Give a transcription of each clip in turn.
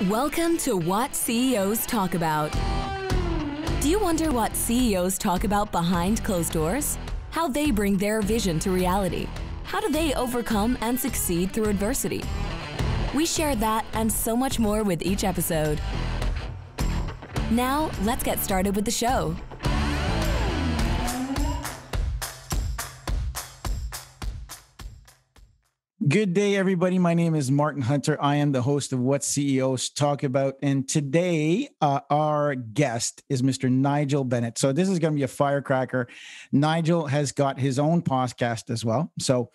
Welcome to What CEOs Talk About. Do you wonder what CEOs talk about behind closed doors? How they bring their vision to reality? How do they overcome and succeed through adversity? We share that and so much more with each episode. Now, let's get started with the show. Good day, everybody. My name is Martin Hunter. I am the host of What CEOs Talk About. And today, our guest is Mr. Nigel Bennett. So this is going to be a firecracker. Nigel has got his own podcast as well. So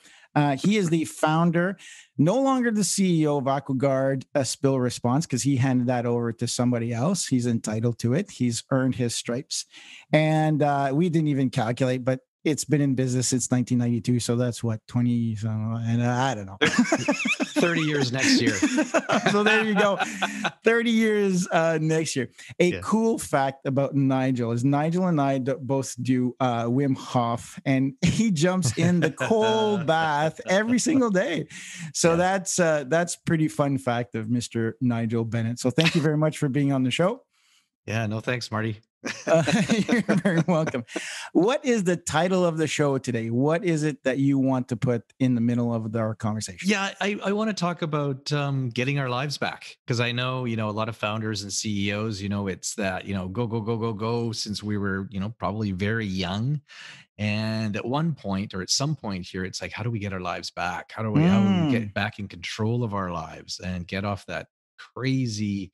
he is the founder, no longer the CEO of Aquaguard Spill Response, because he handed that over to somebody else. He's entitled to it. He's earned his stripes. And we didn't even calculate, but it's been in business since 1992. So that's what, 20, and I don't know. 30 years next year. So there you go. 30 years next year. Cool fact about Nigel is Nigel and I both do Wim Hof, and he jumps in the cold bath every single day. So that's pretty fun fact of Mr. Nigel Bennett. So thank you very much for being on the show. Yeah, no thanks, Marty. You're very welcome. What is the title of the show today? What is it that you want to put in the middle of our conversation? Yeah, I want to talk about getting our lives back, because I know, a lot of founders and CEOs, it's that, go since we were, probably very young. And at one point or at some point here, it's like, how do we get our lives back? How do we get back in control of our lives and get off that crazy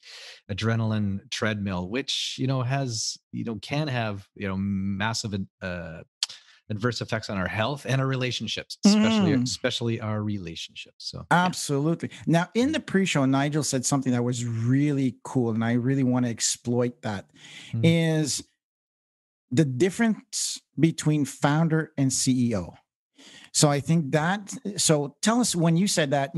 adrenaline treadmill, which has can have massive adverse effects on our health and our relationships, especially our relationships. So absolutely. Now, in the pre-show, Nigel said something that was really cool, and I really want to exploit that. Is the difference between founder and CEO. So I think that. So tell us, when you said that,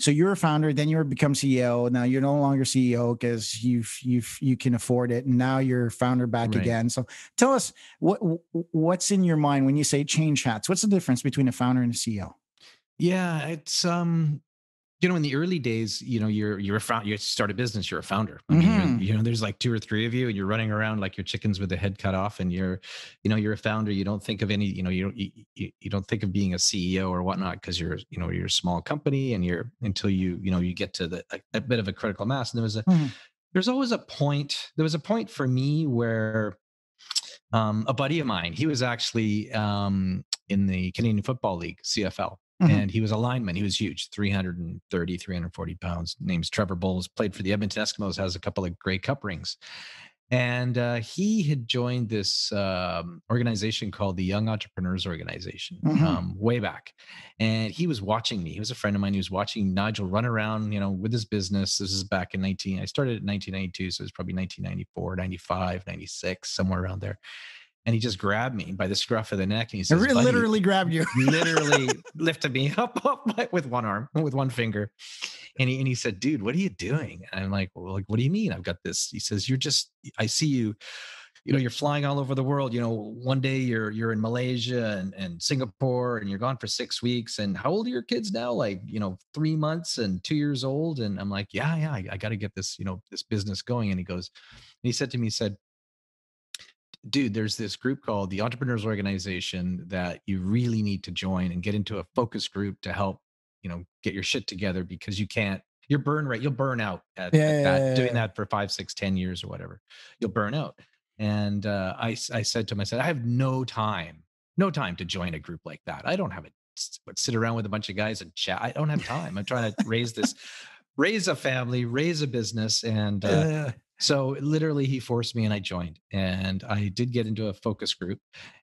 So you're a founder, then you become CEO. Now you're no longer CEO because you can afford it, and now you're founder back again. So tell us what's in your mind when you say change hats. What's the difference between a founder and a CEO? Yeah, it's in the early days, you're a founder. You start a business, you're a founder. I mean, there's like 2 or 3 of you, and you're running around like your chickens with the head cut off, and you're a founder. You don't think of any, you don't think of being a CEO or whatnot, because you're a small company, and until you get to a bit of a critical mass. And there's always a point. There was a point for me where a buddy of mine, he was actually in the Canadian Football League, CFL. And he was a lineman. He was huge, 330, 340 pounds. Name's Trevor Bowles, played for the Edmonton Eskimos, has a couple of Grey Cup rings. And he had joined this organization called the Young Entrepreneurs Organization way back. And he was watching me. He was a friend of mine. He was watching Nigel run around, with his business. This is back in I started in 1992. So it was probably 1994, 95, 96, somewhere around there. And he just grabbed me by the scruff of the neck, and he says, literally grabbed you, literally lifted me up with one arm, with one finger. And he said, dude, what are you doing? And I'm like, well, what do you mean? I've got this. He says, I see you, you're flying all over the world. One day you're in Malaysia and Singapore, and you're gone for 6 weeks. And how old are your kids now? Like, 3 months and 2 years old. And I'm like, yeah, I got to get this, this business going. And he said to me, dude, there's this group called the Entrepreneurs Organization that you really need to join and get into a focus group to help, get your shit together, because you'll burn out at doing that for 5, 6, 10 years or whatever. You'll burn out. And I said to him, I have no time to join a group like that. I don't have sit around with a bunch of guys and chat. I don't have time. I'm trying to raise a family, raise a business. And so literally he forced me, and I joined, and I did get into a focus group,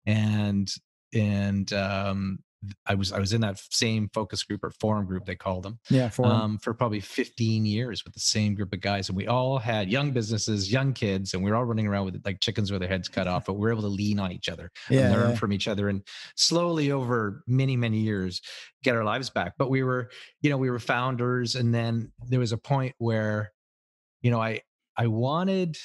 and I was in that same focus group, or forum group, they call them, for probably 15 years with the same group of guys. And we all had young businesses, young kids, and we were all running around with like chickens with their heads cut off, but we were able to lean on each other and learn from each other, and slowly over many, many years get our lives back. But we were founders. And then there was a point where, I wanted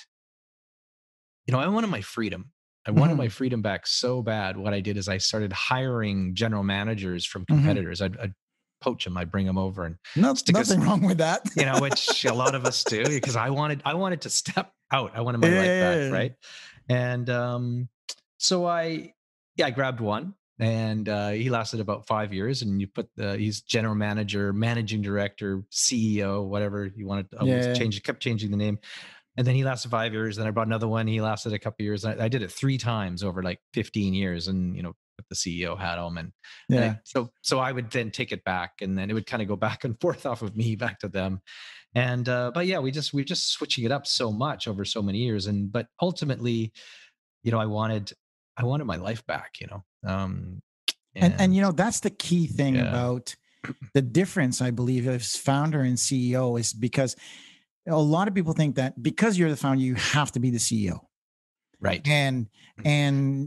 my freedom. I wanted my freedom back so bad. What I did is I started hiring general managers from competitors. I'd poach them. I bring them over and Nothing wrong with that. which a lot of us do, because I wanted to step out. I wanted my life back, right? And so I grabbed one, and he lasted about 5 years. And he's general manager, managing director, CEO, whatever you wanted. Kept changing the name. And then he lasted 5 years. Then I brought another one. He lasted a couple of years. I did it 3 times over like 15 years, and put the CEO hat on, and so I would then take it back, and then it would kind of go back and forth off of me back to them. And but yeah, we're just switching it up so much over so many years. But ultimately, I wanted my life back, and that's the key thing about the difference, I believe, as founder and CEO, is because a lot of people think that because you're the founder, you have to be the CEO. Right. And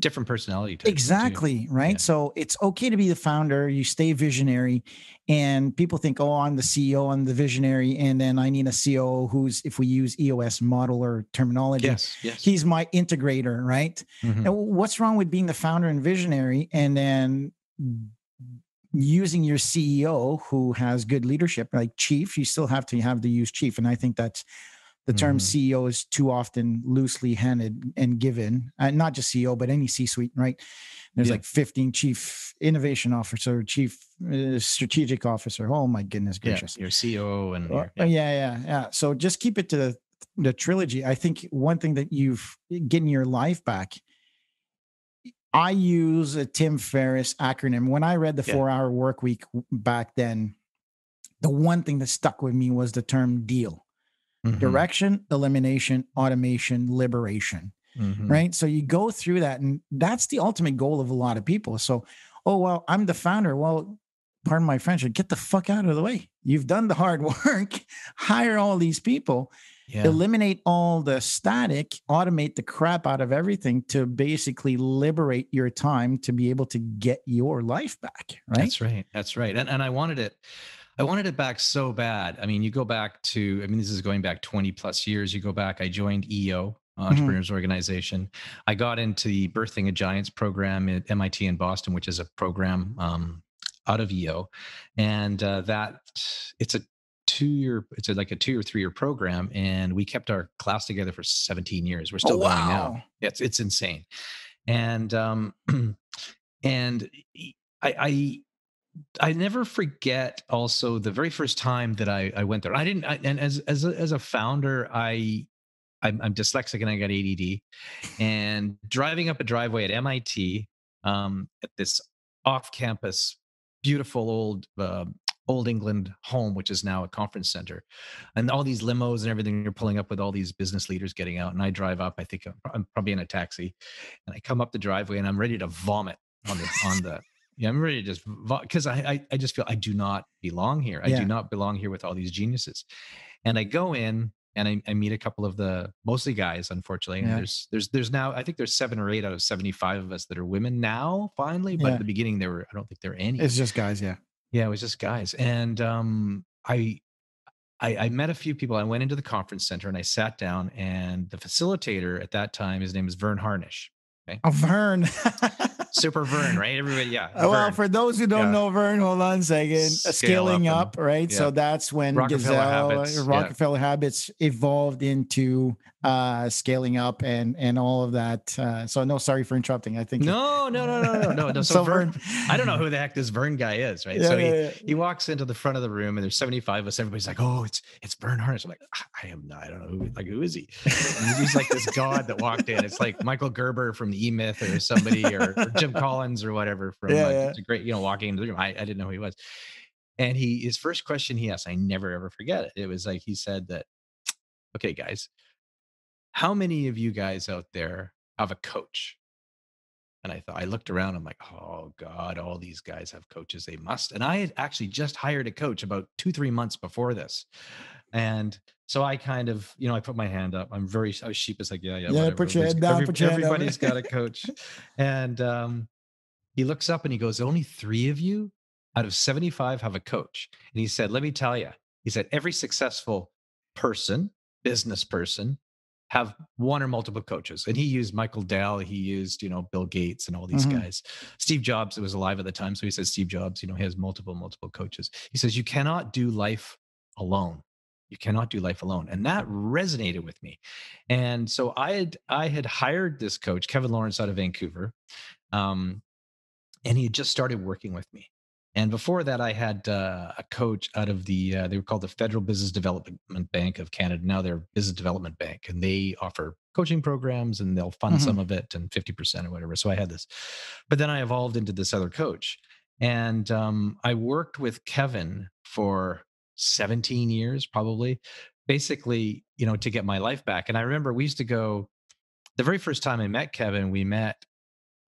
different personality types. Exactly. Right. Yeah. So it's okay to be the founder. You stay visionary, and people think, oh, I'm the CEO, I'm the visionary. And then I need a COO who's, if we use EOS model or terminology, yes. he's my integrator. Right. Mm-hmm. And what's wrong with being the founder and visionary, and then using your CEO who has good leadership, like chief? You still have to use chief. And I think that's, the term CEO is too often loosely handed and given, not just CEO, but any C-suite, right? There's like 15 chief innovation officer, chief strategic officer. Oh my goodness gracious. Your COO and yeah. So just keep it to the trilogy. I think one thing that you've getting your life back, I use a Tim Ferriss acronym. When I read the 4-Hour Work Week back then, the one thing that stuck with me was the term DEAL. Mm-hmm. Direction, elimination, automation, liberation, right? So you go through that, and that's the ultimate goal of a lot of people. So, oh, well, I'm the founder. Well, pardon my French, get the fuck out of the way. You've done the hard work, hire all these people, eliminate all the static, automate the crap out of everything to basically liberate your time to be able to get your life back, right? That's right. And I wanted it back so bad. I mean, you go back to, this is going back 20 plus years. You go back, I joined EO, Entrepreneurs Organization. I got into the Birthing a Giants program at MIT in Boston, which is a program out of EO. And it's a 2-year, like a 2 or 3 year program. And we kept our class together for 17 years. We're still going now. It's insane. And I never forget also the very first time that I went there. And as a founder, I'm dyslexic and I got ADD, and driving up a driveway at MIT at this off-campus, beautiful old England home, which is now a conference center, and all these limos and everything, you're pulling up with all these business leaders getting out. And I drive up, I think I'm probably in a taxi, and I come up the driveway and I'm ready to vomit on the I'm ready to just, because I just feel I do not belong here. I do not belong here with all these geniuses. And I go in and I meet a couple of mostly guys, unfortunately. And there's now, I think there's 7 or 8 out of 75 of us that are women now, finally. But at the beginning, I don't think there were any. It's just guys, Yeah, it was just guys. And I met a few people. I went into the conference center and I sat down, and the facilitator at that time, his name is Verne Harnish. Okay. Oh, Verne. Super Verne, right? Everybody, Well, for those who don't know Verne, hold on a second. Scaling up, right? Yeah. So that's when Rockefeller Habits evolved into scaling up and all of that. So no, sorry for interrupting. I think no. So Verne, I don't know who the heck this Verne guy is, right? He walks into the front of the room, and there's 75 of us. Everybody's like, "Oh, it's Verne Harnish." I'm like, I don't know who is he? And he's like this god that walked in. It's like Michael Gerber from the E-Myth or somebody, or Jim Collins or whatever from it's a great, walking into the room. I didn't know who he was. And his first question he asked, I never ever forget it. It was like, he said that, "Okay, guys, how many of you guys out there have a coach?" And I looked around, I'm like, oh God, all these guys have coaches. They must. And I had actually just hired a coach about 2-3 months before this. And so I kind of, I put my hand up. I was sheepish, like, whatever. Put your head down, everybody's got a coach. And he looks up and he goes, "Only 3 of you out of 75 have a coach." And he said, "Let me tell you," he said, "every successful person, business person, have one or multiple coaches. And he used Michael Dell, he used, Bill Gates and all these guys. Steve Jobs was alive at the time. So he says Steve Jobs, he has multiple coaches. He says, you cannot do life alone. You cannot do life alone. And that resonated with me. And so I had hired this coach, Kevin Lawrence, out of Vancouver. And he had just started working with me. And before that, I had a coach out of they were called the Federal Business Development Bank of Canada. Now they're Business Development Bank, and they offer coaching programs, and they'll fund some of it and 50% or whatever. So I had this, but then I evolved into this other coach, and I worked with Kevin for 17 years, probably, basically, to get my life back. And I remember we used to go, the very first time I met Kevin, we met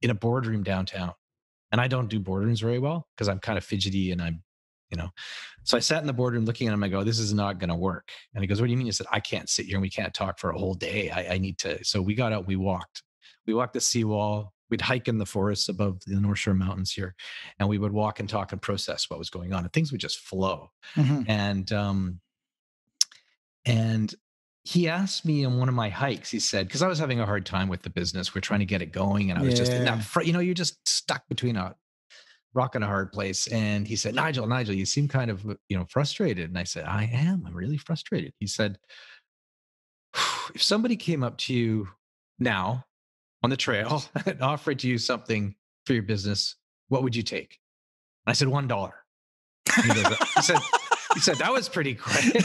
in a boardroom downtown. And I don't do boardrooms very well because I'm kind of fidgety and I'm, so I sat in the boardroom looking at him. I go, this is not going to work. And he goes, what do you mean? I said, I can't sit here and we can't talk for a whole day. I need to. So we got out, we walked the seawall. We'd hike in the forests above the North Shore Mountains here. And we would walk and talk and process what was going on. And things would just flow. And he asked me on one of my hikes, he said, because I was having a hard time with the business. We're trying to get it going. And I was just in that, you're just stuck between a rock and a hard place. And he said, Nigel, you seem kind of, frustrated. And I said, I'm really frustrated. He said, if somebody came up to you now on the trail and offered you something for your business, what would you take? And I said, $1. He said, that was pretty quick.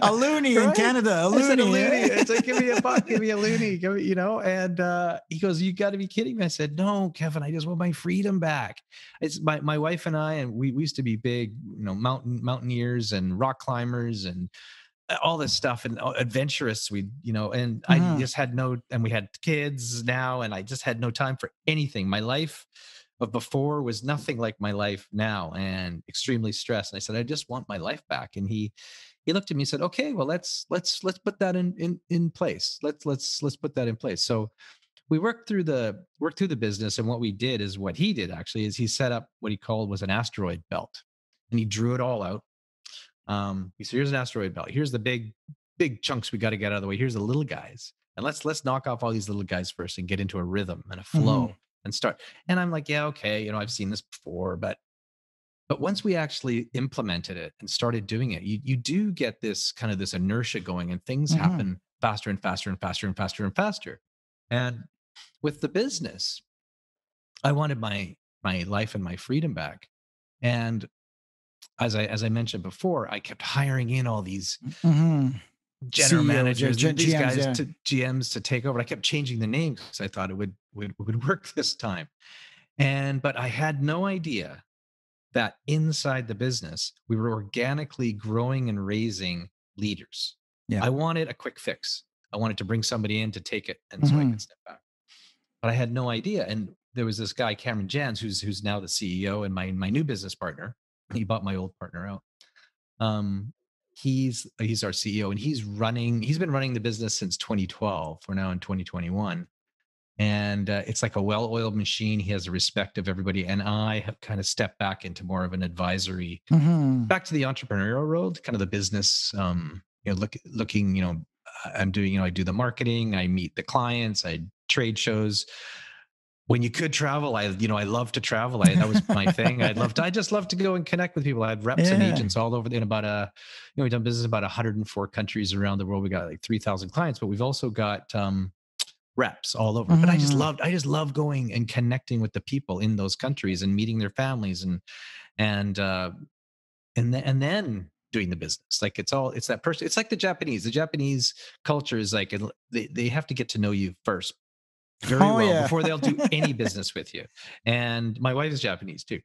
A loony in Canada, a loony. It's like, give me a buck, give me a loony, and he goes, you got to be kidding me. I said, no, Kevin, I just want my freedom back. It's my wife and I, and we used to be big, mountaineers and rock climbers and all this stuff and adventurous. I just had and we had kids now, and I just had no time for anything. My life of before was nothing like my life now, and extremely stressed. And I said, I just want my life back. And he looked at me and said, okay, well, let's put that in place. Let's put that in place. So we worked through the business. And what we did is what he did actually is he set up what he called was an asteroid belt, and he drew it all out. He said, here's an asteroid belt. Here's the big chunks we got to get out of the way. Here's the little guys. And let's knock off all these little guys first and get into a rhythm and a flow. And start. And I'm like, yeah, okay, I've seen this before, but once we actually implemented it and started doing it, you do get this kind of this inertia going, and things happen faster and faster and faster and faster and faster. And with the business, I wanted my life and my freedom back. And as I mentioned before, I kept hiring in all these general managers, these guys, to GMs to take over. I kept changing the names because I thought it would work this time. But I had no idea that inside the business, we were organically growing and raising leaders. Yeah. I wanted a quick fix. I wanted to bring somebody in to take it, and so I could step back. But I had no idea. And there was this guy, Cameron Jans, who's now the CEO and my new business partner. He bought my old partner out. He's our CEO, and he's been running the business since 2012. We're now in 2021. And it's like a well-oiled machine. He has the respect of everybody. And I have kind of stepped back into more of an advisory, back to the entrepreneurial world, kind of the business, looking, I'm doing, I do the marketing, I meet the clients, I trade shows. When you could travel, I love to travel. That was my thing. I just love to go and connect with people. I had reps and agents all over we've done business in about 104 countries around the world. We got like 3,000 clients, but we've also got reps all over. But I just love going and connecting with the people in those countries and meeting their families and then doing the business. Like it's that person. It's like the Japanese culture is like, they have to get to know you first very well before they'll do any business with you. And my wife is Japanese too.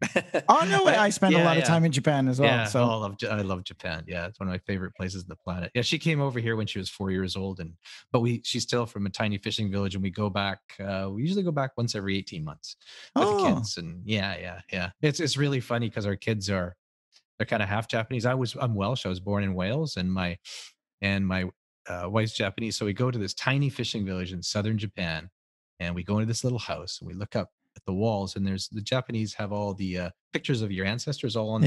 Oh, no way. I spent a lot of time in Japan as well. Yeah, so I love Japan. Yeah, it's one of my favorite places on the planet. Yeah, she came over here when she was 4 years old, but she's still from a tiny fishing village, and we go back. We usually go back once every 18 months with the kids. And yeah. It's really funny because our kids they're kind of half Japanese. I'm Welsh. I was born in Wales, and my wife's Japanese. So we go to this tiny fishing village in southern Japan. And we go into this little house, and we look up at the walls, and the Japanese have all the pictures of your ancestors all on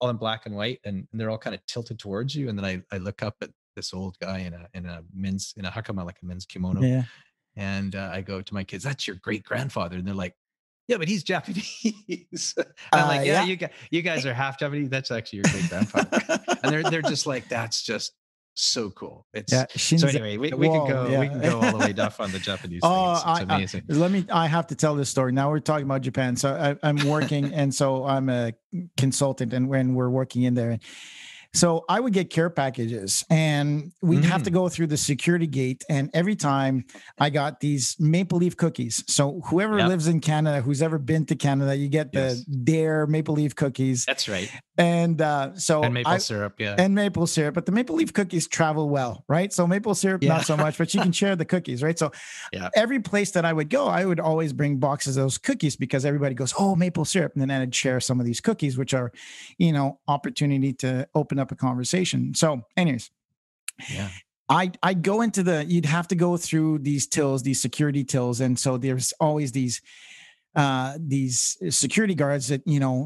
all in black and white, and they're all kind of tilted towards you. And then I look up at this old guy in a hakama, like a men's kimono. Yeah. And I go to my kids, "That's your great grandfather," and they're like, "Yeah, but he's Japanese." And I'm like, "Yeah, you guys are half Japanese. That's actually your great grandfather." And they're just like, "That's just so cool." It's so anyway. We can go all the way off on the Japanese thing. It's amazing. I have to tell this story. Now we're talking about Japan. So I'm working, and so I'm a consultant, and when we're working in there. So I would get care packages, and we'd have to go through the security gate. And every time I got these maple leaf cookies. So whoever lives in Canada, who's ever been to Canada, you get the Dare maple leaf cookies. That's right. And and maple syrup, and maple syrup. But the maple leaf cookies travel well, right? So maple syrup, not so much, but you can share the cookies, right? So every place that I would go, I would always bring boxes of those cookies because everybody goes, "Oh, maple syrup," and then I'd share some of these cookies, which are, opportunity to open up a conversation. So, anyways, I go into you'd have to go through these tills, these security tills, and so there's always these security guards that,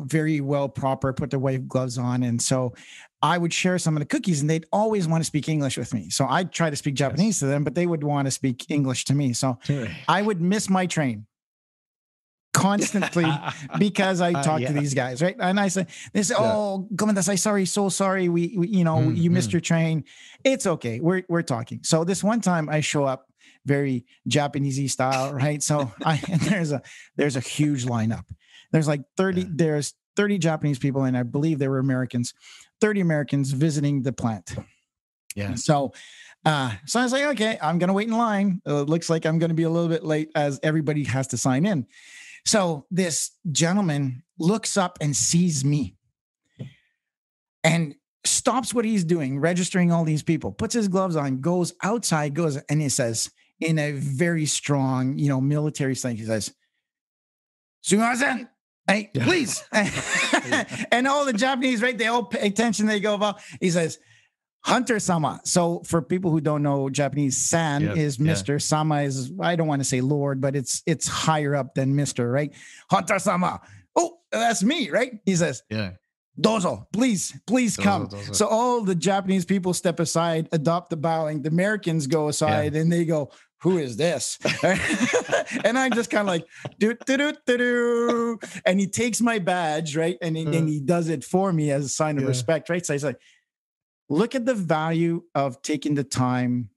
very well proper, put their white gloves on. And so I would share some of the cookies, and they'd always want to speak English with me. So I'd try to speak Japanese to them, but they would want to speak English to me. So I would miss my train constantly because I talk to these guys, right? And they say, "Oh, gomendasai, sorry, so sorry. We you missed your train. It's okay. We're talking." So this one time I show up very Japanesey style, right? So there's a huge lineup. There's like 30 Japanese people, and I believe they were Americans, 30 Americans visiting the plant. Yeah. So I was like, okay, I'm going to wait in line. It looks like I'm going to be a little bit late as everybody has to sign in. So this gentleman looks up and sees me and stops what he's doing, registering all these people, puts his gloves on, goes outside, and he says in a very strong, military slang, he says, "Sumimasen, hey, please." And all the Japanese, right? They all pay attention. They go, well, he says, "Hunter-sama." So for people who don't know Japanese, san is Mr. Sama is, I don't want to say Lord, but it's higher up than Mr., right? "Hunter-sama." Oh, that's me, right? He says, "Dozo, please come." Dozo. So all the Japanese people step aside, adopt the bowing. The Americans go aside and they go, "Who is this?" And I'm just kind of like, do. And he takes my badge, right? And he does it for me as a sign of respect, right? So he's like, look at the value of taking the time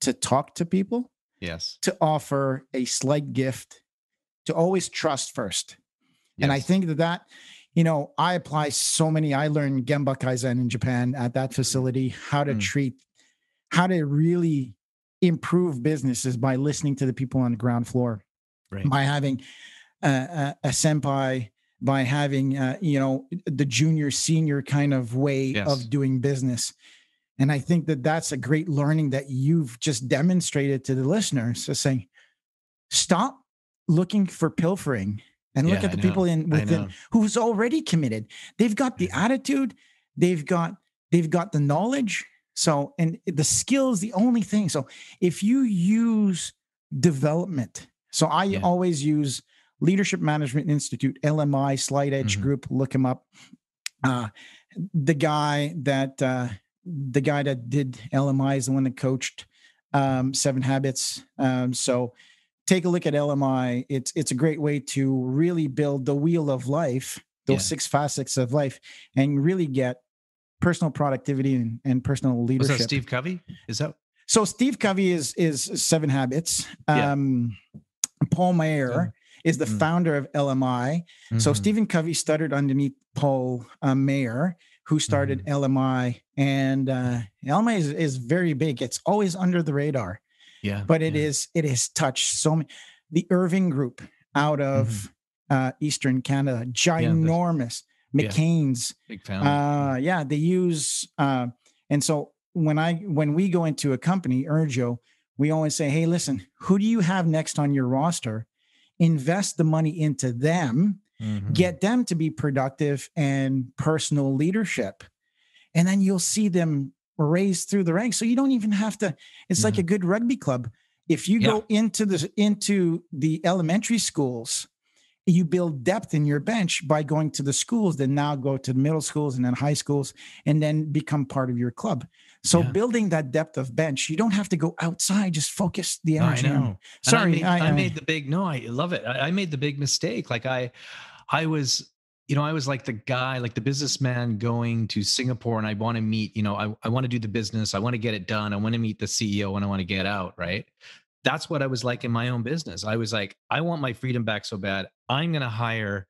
to talk to people. Yes. To offer a slight gift, to always trust first. Yes. And I think that, I apply I learned Gemba Kaizen in Japan at that facility, how to really improve businesses by listening to the people on the ground floor, by having a senpai, by having, the junior senior kind of way of doing business. And I think that that's a great learning that you've just demonstrated to the listeners. So saying, stop looking for pilfering and look at the people within who's already committed. They've got the attitude, they've got the knowledge. So, and the skill is the only thing. So if you use development, so I always use Leadership Management Institute, LMI, Slide Edge Group, look him up. The guy that did LMI is the one that coached 7 Habits. So take a look at LMI. It's a great way to really build the wheel of life, those 6 facets of life, and really get personal productivity and personal leadership. Was that Steve Covey? Is that? So Steve Covey is 7 Habits. Paul Mayer is the founder of LMI. So Stephen Covey started underneath Paul Mayer, who started LMI. And LMI is very big. It's always under the radar. Yeah. But it is touched so many. The Irving Group out of Eastern Canada, ginormous. McCain's. Big family. They use and so when we go into a company, Urgio, we always say, hey, listen, who do you have next on your roster? Invest the money into them, get them to be productive and personal leadership. And then you'll see them raise through the ranks. So you don't even have to, it's like a good rugby club. If you go into the elementary schools, you build depth in your bench by going to the schools, then now go to middle schools and then high schools, and then become part of your club. So building that depth of bench, you don't have to go outside, just focus the energy. I know. Sorry. I made the big, no, I love it. I made the big mistake. Like I was, I was like the guy, like the businessman going to Singapore, and I want to meet, I want to do the business. I want to get it done. I want to meet the CEO and I want to get out. Right. That's what I was like in my own business. I was like, I want my freedom back so bad. I'm going to hire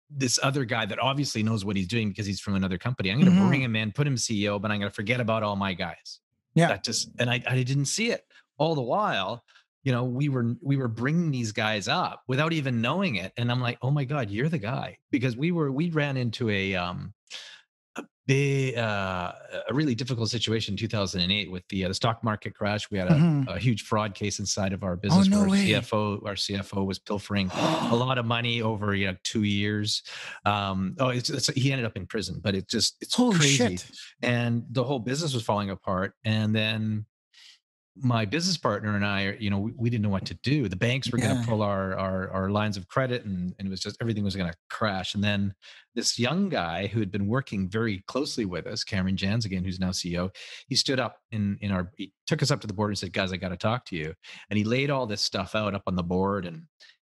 this other guy that obviously knows what he's doing because he's from another company. I'm going to bring him in, put him CEO, but I'm going to forget about all my guys. Yeah. I didn't see it all the while. We were bringing these guys up without even knowing it. And I'm like, oh my God, you're the guy. Because we ran into a really difficult situation in 2008 with the stock market crash. We had a huge fraud case inside of our business where our CFO was pilfering a lot of money over 2 years. He ended up in prison, but it's holy crazy. Shit. And the whole business was falling apart. And then my business partner and I, we didn't know what to do. The banks were going to pull our lines of credit, and it was just, everything was going to crash. And then this young guy who had been working very closely with us, Cameron Jans, again, who's now CEO, he stood up he took us up to the board and said, guys, I got to talk to you. And he laid all this stuff out up on the board, and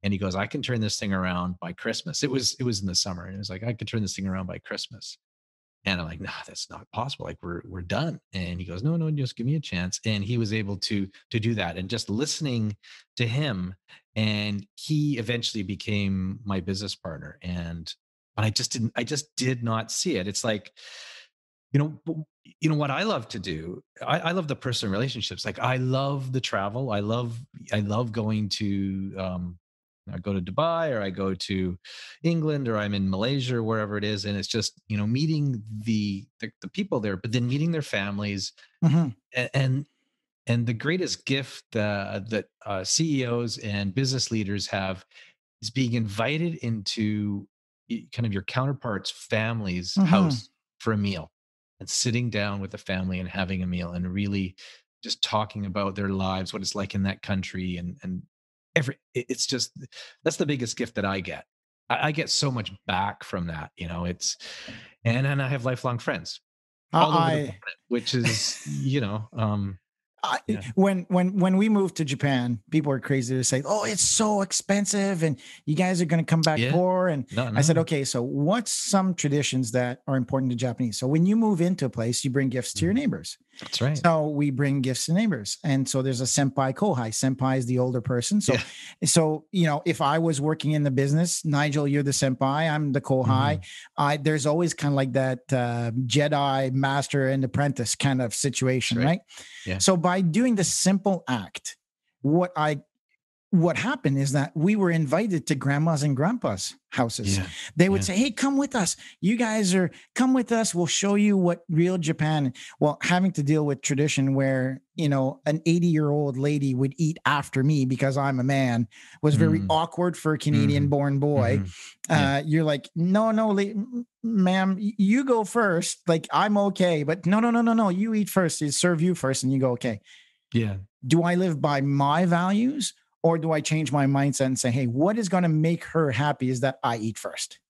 he goes, I can turn this thing around by Christmas. It was in the summer. And it was like, I can turn this thing around by Christmas. And I'm like, no, that's not possible. Like we're done. And he goes, no, just give me a chance. And he was able to do that. And just listening to him, and he eventually became my business partner. But I just did not see it. It's like, what I love to do. I love the personal relationships. Like I love the travel. I love going to, I go to Dubai, or I go to England, or I'm in Malaysia, or wherever it is. And it's just, meeting the people there, but then meeting their families. And the greatest gift that CEOs and business leaders have is being invited into kind of your counterpart's family's house for a meal, and sitting down with the family and having a meal, and really just talking about their lives, what it's like in that country, and it's just, that's the biggest gift that I get. I get so much back from that, and I have lifelong friends all over the planet, which is, when we moved to Japan, people were crazy to say, oh, it's so expensive and you guys are going to come back poor. And I said, okay, so what's some traditions that are important to Japanese? So when you move into a place, you bring gifts to your neighbors. That's right. So we bring gifts to neighbors. And so there's a senpai kohai. Senpai is the older person. So, if I was working in the business, Nigel, you're the senpai, I'm the kohai. There's always kind of like that Jedi master and apprentice kind of situation, right? Yeah. So by doing the simple act, what happened is that we were invited to grandma's and grandpa's houses. Yeah. They would say, hey, come with us. Come with us. We'll show you what real Japan. Well, having to deal with tradition where, an 80-year-old lady would eat after me because I'm a man was very awkward for a Canadian born boy. You're like, no, ma'am, you go first. Like, I'm okay. But no. You eat first. They serve you first and you go, okay. Yeah. Do I live by my values? Or do I change my mindset and say, hey, what is going to make her happy is that I eat first.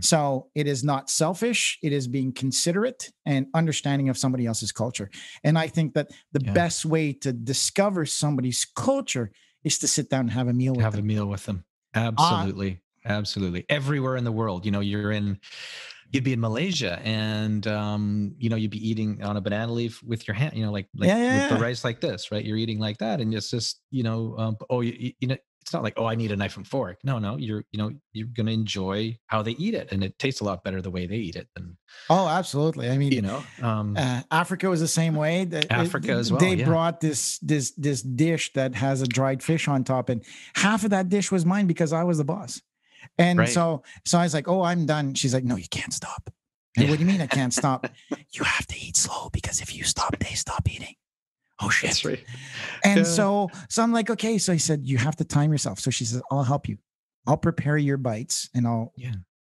So it is not selfish. It is being considerate and understanding of somebody else's culture. And I think that the best way to discover somebody's culture is to sit down and have a meal with them. Have a meal with them. Absolutely. Absolutely. Everywhere in the world, you'd be in Malaysia and, you'd be eating on a banana leaf with your hand, with the rice like this, right? You're eating like that. And it's just, it's not like, oh, I need a knife and fork. No, you're going to enjoy how they eat it. And it tastes a lot better the way they eat it. Oh, absolutely. I mean, Africa was the same way. Africa as well. They brought this dish that has a dried fish on top, and half of that dish was mine because I was the boss. And so I was like, oh, I'm done. She's like, no, you can't stop. And what do you mean I can't stop? You have to eat slow because if you stop, they stop eating. Oh shit. That's right. And so I'm like, okay. So he said, you have to time yourself. So she says, I'll help you. I'll prepare your bites and I'll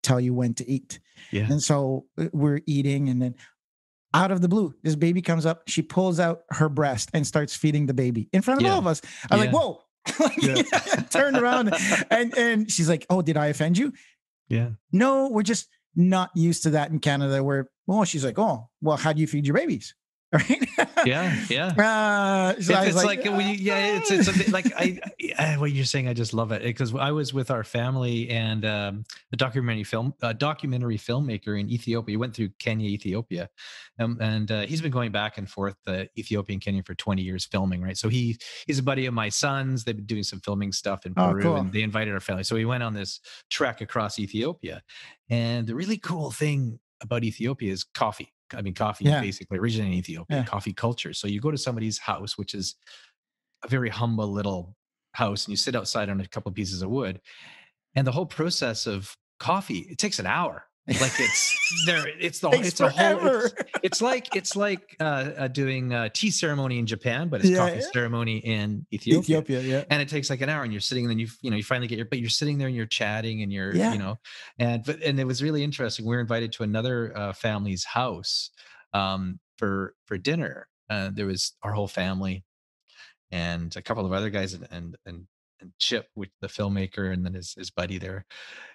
tell you when to eat. Yeah. And so we're eating, and then out of the blue, this baby comes up. She pulls out her breast and starts feeding the baby in front of all of us. I'm like, whoa. Yeah. Turned around and she's like, "Oh, did I offend you?" Yeah. No, we're just not used to that in Canada. Where, well, she's like, "Oh, well, how do you feed your babies?" Right? Yeah. Yeah. So I was It's like when it's a bit like what you're saying. I just love it because I was with our family and a documentary filmmaker in Ethiopia. He went through Kenya, Ethiopia, and he's been going back and forth Ethiopian, Kenya for 20 years filming. Right, so he's a buddy of my son's. They've been doing some filming stuff in Oh, Peru, cool. and they invited our family. So we went on this trek across Ethiopia, and the really cool thing about Ethiopia is coffee. I mean, coffee Yeah. basically originated in Ethiopia, Yeah. coffee culture. So you go to somebody's house, which is a very humble little house, and you sit outside on a couple of pieces of wood, and the whole process of coffee, it takes an hour. Like it's a whole, it's like doing a tea ceremony in Japan, but it's coffee ceremony in Ethiopia. Yeah. And it takes like an hour, and you're sitting, and then you finally get but you're sitting there and you're chatting and you're, and it was really interesting. We were invited to another family's house for dinner. There was our whole family and a couple of other guys and Chip, with the filmmaker, and then his buddy there,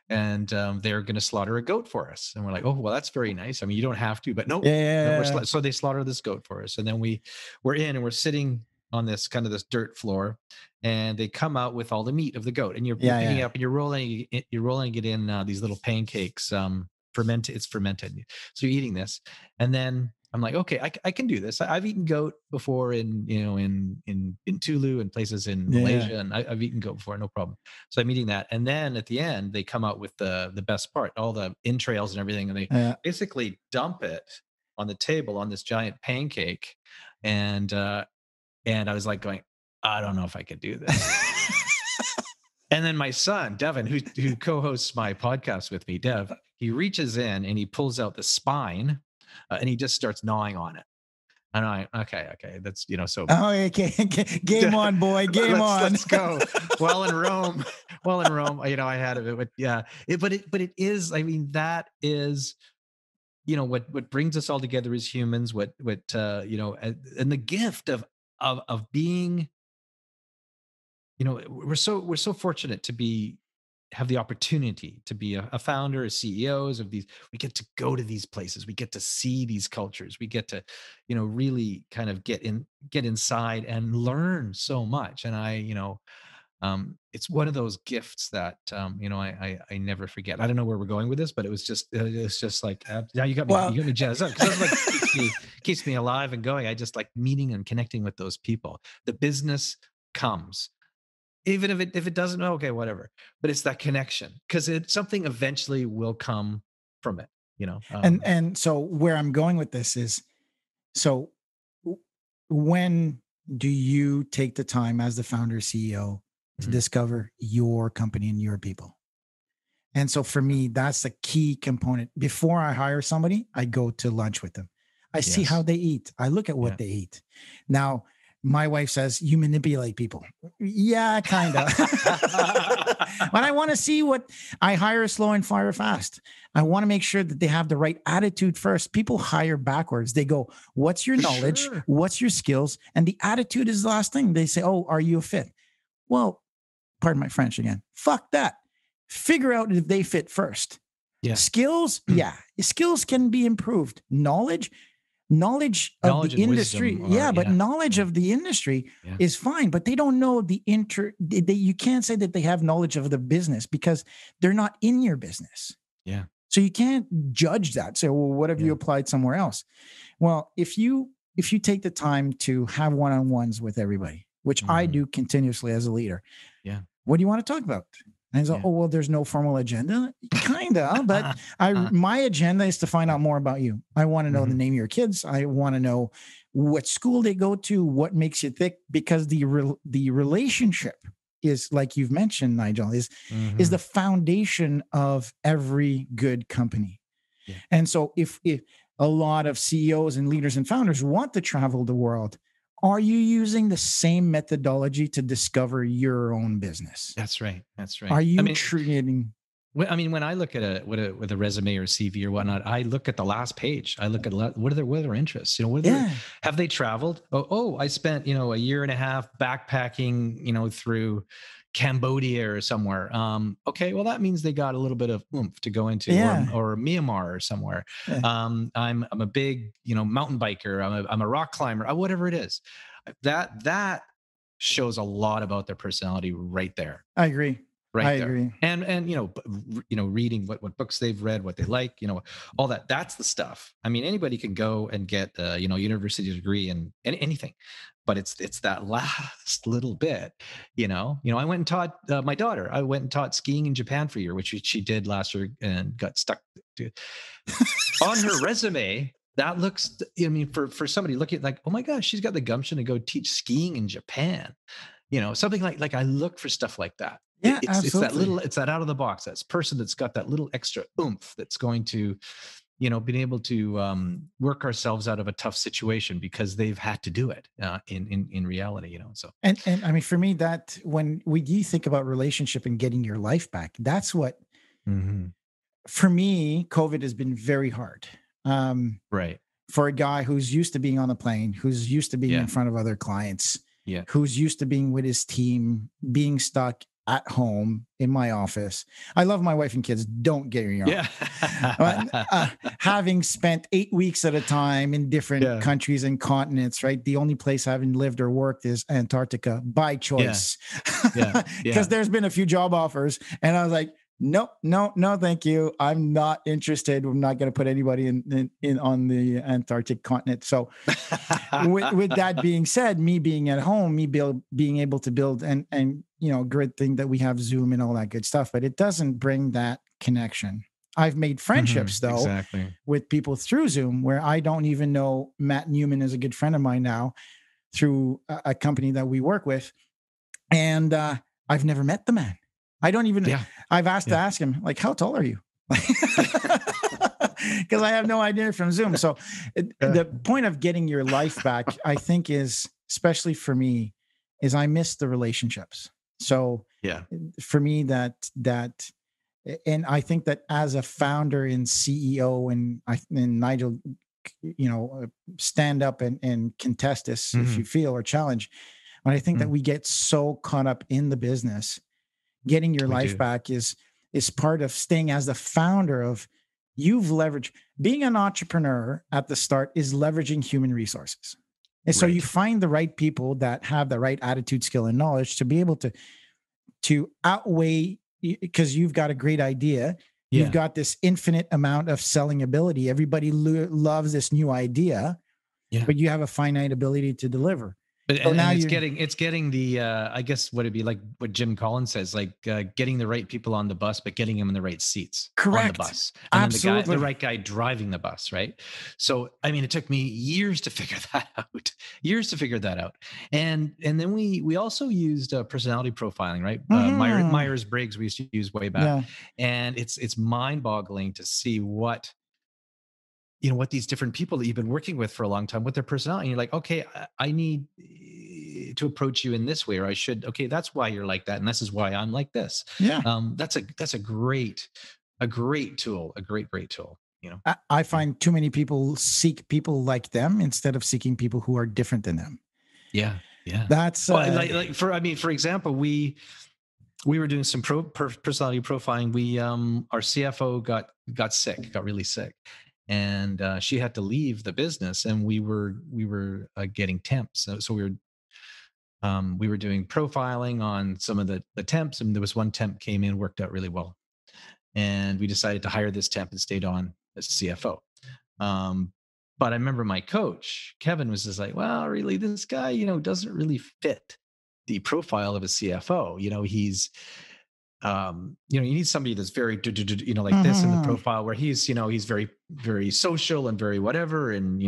and they're going to slaughter a goat for us, and we're like, oh well, that's very nice. I mean, you don't have to, but no, so they slaughter this goat for us, and then we're in and we're sitting on this dirt floor, and they come out with all the meat of the goat, and you're picking it up and you're rolling it in these little pancakes, it's fermented, so you're eating this, and then I'm like, okay, I can do this. I've eaten goat before in Tulu and places in Malaysia, and I've eaten goat before, no problem. So I'm eating that, and then at the end they come out with the best part, all the entrails and everything, and they basically dump it on the table on this giant pancake, and I was like going, I don't know if I could do this. And then my son Devin, who co-hosts my podcast with me, Dev, he reaches in and he pulls out the spine. And he just starts gnawing on it. And I'm like, okay, that's, so. Oh, okay. Game on, boy. Game on. Let's go. Well, in Rome, I had it, but yeah, but it is, I mean, that is, what brings us all together as humans, what and the gift of being, we're so fortunate to have the opportunity to be a founder, as CEOs of these. We get to go to these places. We get to see these cultures. We get to, really kind of get inside and learn so much. And it's one of those gifts that, I never forget. I don't know where we're going with this, but it's just like, now you got me jazzed up, because that's like keeps me alive and going. I just like meeting and connecting with those people. The business comes. Even if it doesn't, okay, whatever. But it's that connection, because something eventually will come from it, And so where I'm going with this is, so when do you take the time as the founder CEO to discover your company and your people? And so for me, that's the key component. Before I hire somebody, I go to lunch with them. I see how they eat. I look at what they eat. Now, my wife says, you manipulate people. Yeah, kind of. But I want to see what I hire slow and fire fast. I want to make sure that they have the right attitude first. People hire backwards. They go, what's your knowledge? Sure. What's your skills? And the attitude is the last thing. They say, oh, are you a fit? Well, pardon my French again. Fuck that. Figure out if they fit first. Yeah. Skills. Yeah. Skills can be improved. Knowledge of the industry. But knowledge of the industry is fine, but they don't know you can't say that they have knowledge of the business because they're not in your business. Yeah. So you can't judge that. Say, well, what have you applied somewhere else? Well, if you take the time to have one-on-ones with everybody, which I do continuously as a leader. Yeah. What do you want to talk about? And so, oh, well, there's no formal agenda. Kinda, but my agenda is to find out more about you. I want to know the name of your kids. I want to know what school they go to, what makes you tick, because the relationship is, like you've mentioned, Nigel, is the foundation of every good company. Yeah. And so if a lot of CEOs and leaders and founders want to travel the world, are you using the same methodology to discover your own business? That's right. Are you treating? I mean, when I look at with a resume or CV or whatnot, I look at the last page. I look at what are their interests. You know, have they traveled? I spent a year and a half backpacking. Through Cambodia or somewhere. Okay, well that means they got a little bit of oomph to go into, or Myanmar or somewhere. Yeah. I'm a big mountain biker. I'm a rock climber. Whatever it is, that shows a lot about their personality right there. I agree. I agree. And reading what books they've read, what they like, all that. That's the stuff. I mean, anybody can go and get a university degree in anything, but it's that last little bit. I went and taught my daughter. I went and taught skiing in Japan for a year, which she did last year and got stuck to. On her resume, that looks. I mean, for somebody looking like, oh my gosh, she's got the gumption to go teach skiing in Japan. Something like I look for stuff like that. Yeah, absolutely. It's that out of the box. That's person that's got that little extra oomph that's going to, being able to work ourselves out of a tough situation because they've had to do it in reality. So and I mean, for me, that when you think about relationship and getting your life back, that's what for me, COVID has been very hard. Right. For a guy who's used to being on the plane, who's used to being in front of other clients, who's used to being with his team, being stuck at home in my office. I love my wife and kids. Don't get me wrong. Yeah. Having spent 8 weeks at a time in different countries and continents, right? The only place I haven't lived or worked is Antarctica by choice. Because there's been a few job offers and I was like, no, thank you. I'm not interested. I'm not going to put anybody in on the Antarctic continent. So with that being said, me being at home, being able to build and great thing that we have Zoom and all that good stuff, but it doesn't bring that connection. I've made friendships though with people through Zoom where I don't even know. Matt Newman is a good friend of mine now through a company that we work with. And I've never met the man. I don't even, I've asked to ask him, like, how tall are you? Because I have no idea from Zoom. So the point of getting your life back, I think is, especially for me, is I miss the relationships. So for me and I think that as a founder and CEO and Nigel, stand up and contest this if you feel or challenge. But I think that we get so caught up in the business. Getting your life back is part of staying as the founder of you've leveraged. Being an entrepreneur at the start is leveraging human resources. And so you find the right people that have the right attitude, skill, and knowledge to be able to outweigh, because you've got a great idea. You've got this infinite amount of selling ability. Everybody loves this new idea, but you have a finite ability to deliver. But so now it's getting the I guess what it'd be like what Jim Collins says, like getting the right people on the bus, but getting them in the right seats on the bus. And then the right guy driving the bus, right? So I mean, it took me years to figure that out. And then we also used personality profiling, right? Myers-Briggs we used to use way back. And it's mind-boggling to see what these different people that you've been working with for a long time, what their personality, and you're like, okay, I need to approach you in this way, or I should, okay, that's why you're like that. And this is why I'm like this. Yeah. That's a great tool, a great tool. I find too many people seek people like them instead of seeking people who are different than them. Yeah. Yeah. That's for example, we were doing some personality profiling. Our CFO got sick, got really sick. And she had to leave the business, and we were getting temps. So we were doing profiling on some of the temps, and there was one temp came in, worked out really well, and we decided to hire this temp and stayed on as CFO. But I remember my coach Kevin was just like, well, really, this guy, doesn't really fit the profile of a CFO. He's you need somebody that's very, like this in the profile, where he's very, very social and very whatever, and,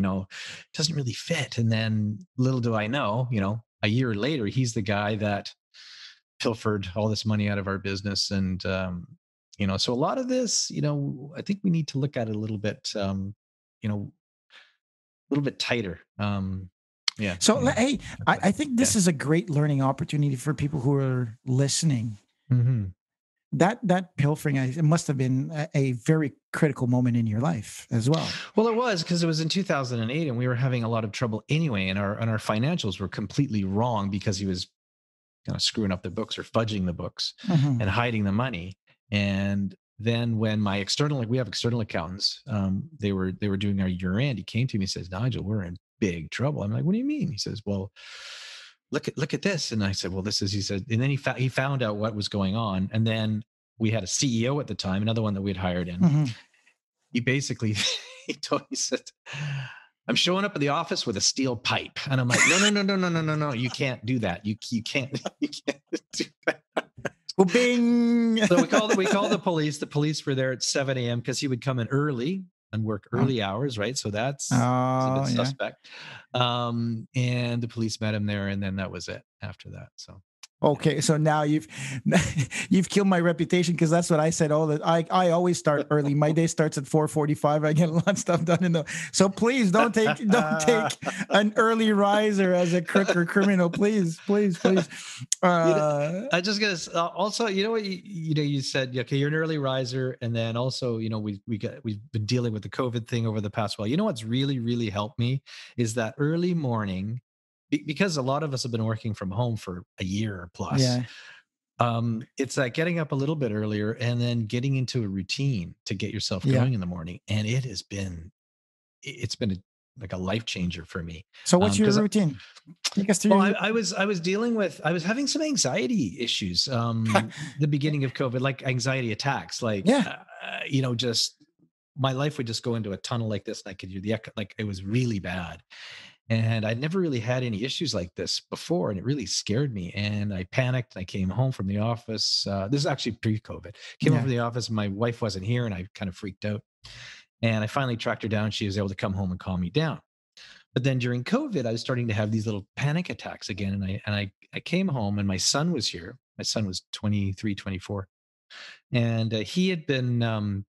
doesn't really fit. And then little do I know, a year later, he's the guy that pilfered all this money out of our business. And, so a lot of this, I think we need to look at it a little bit, a little bit tighter. Yeah. So, hey, I think this is a great learning opportunity for people who are listening. that pilfering, it must have been a very critical moment in your life as well. Well, it was, because it was in 2008 and we were having a lot of trouble anyway. And our financials were completely wrong because he was kind of screwing up the books or fudging the books Mhm. and hiding the money. And then when my we have external accountants, they were doing our year end. He came to me and says, Nigel, we're in big trouble. I'm like, what do you mean? He says, well, look at this. And I said, well, this is, he said, and then he found out what was going on. And then we had a CEO at the time, another one that we had hired in. Mhm. He basically, he said, I'm showing up at the office with a steel pipe. And I'm like, no, you can't do that. You can't do that. Well, bing. So we called the police. The police were there at 7 a.m. because he would come in early and work early hours, right? So that's a bit suspect. And the police met him there, and then that was it after that. So Okay, so now you've killed my reputation, because that's what I said. I always start early. My day starts at 4:45. I get a lot of stuff done so please don't take an early riser as a crook or criminal. Please. I just gonna also, you know what, you said, okay, you're an early riser, and then also, we've been dealing with the COVID thing over the past while. You know what's really, really helped me is that early morning, because a lot of us have been working from home for a year plus. Yeah. It's like getting up a little bit earlier and then getting into a routine to get yourself going in the morning. And it's been like a life changer for me. So what's your routine? Take us through. Well, I was having some anxiety issues. The beginning of COVID, like anxiety attacks, like, just my life would just go into a tunnel like this. And I could do like, it was really bad. And I'd never really had any issues like this before, and it really scared me. And I panicked. I came home from the office. This is actually pre-COVID. Came home from the office, and my wife wasn't here, and I kind of freaked out. And I finally tracked her down. She was able to come home and calm me down. But then during COVID, I was starting to have these little panic attacks again. And I came home, and my son was here. My son was 23, 24. And he had been,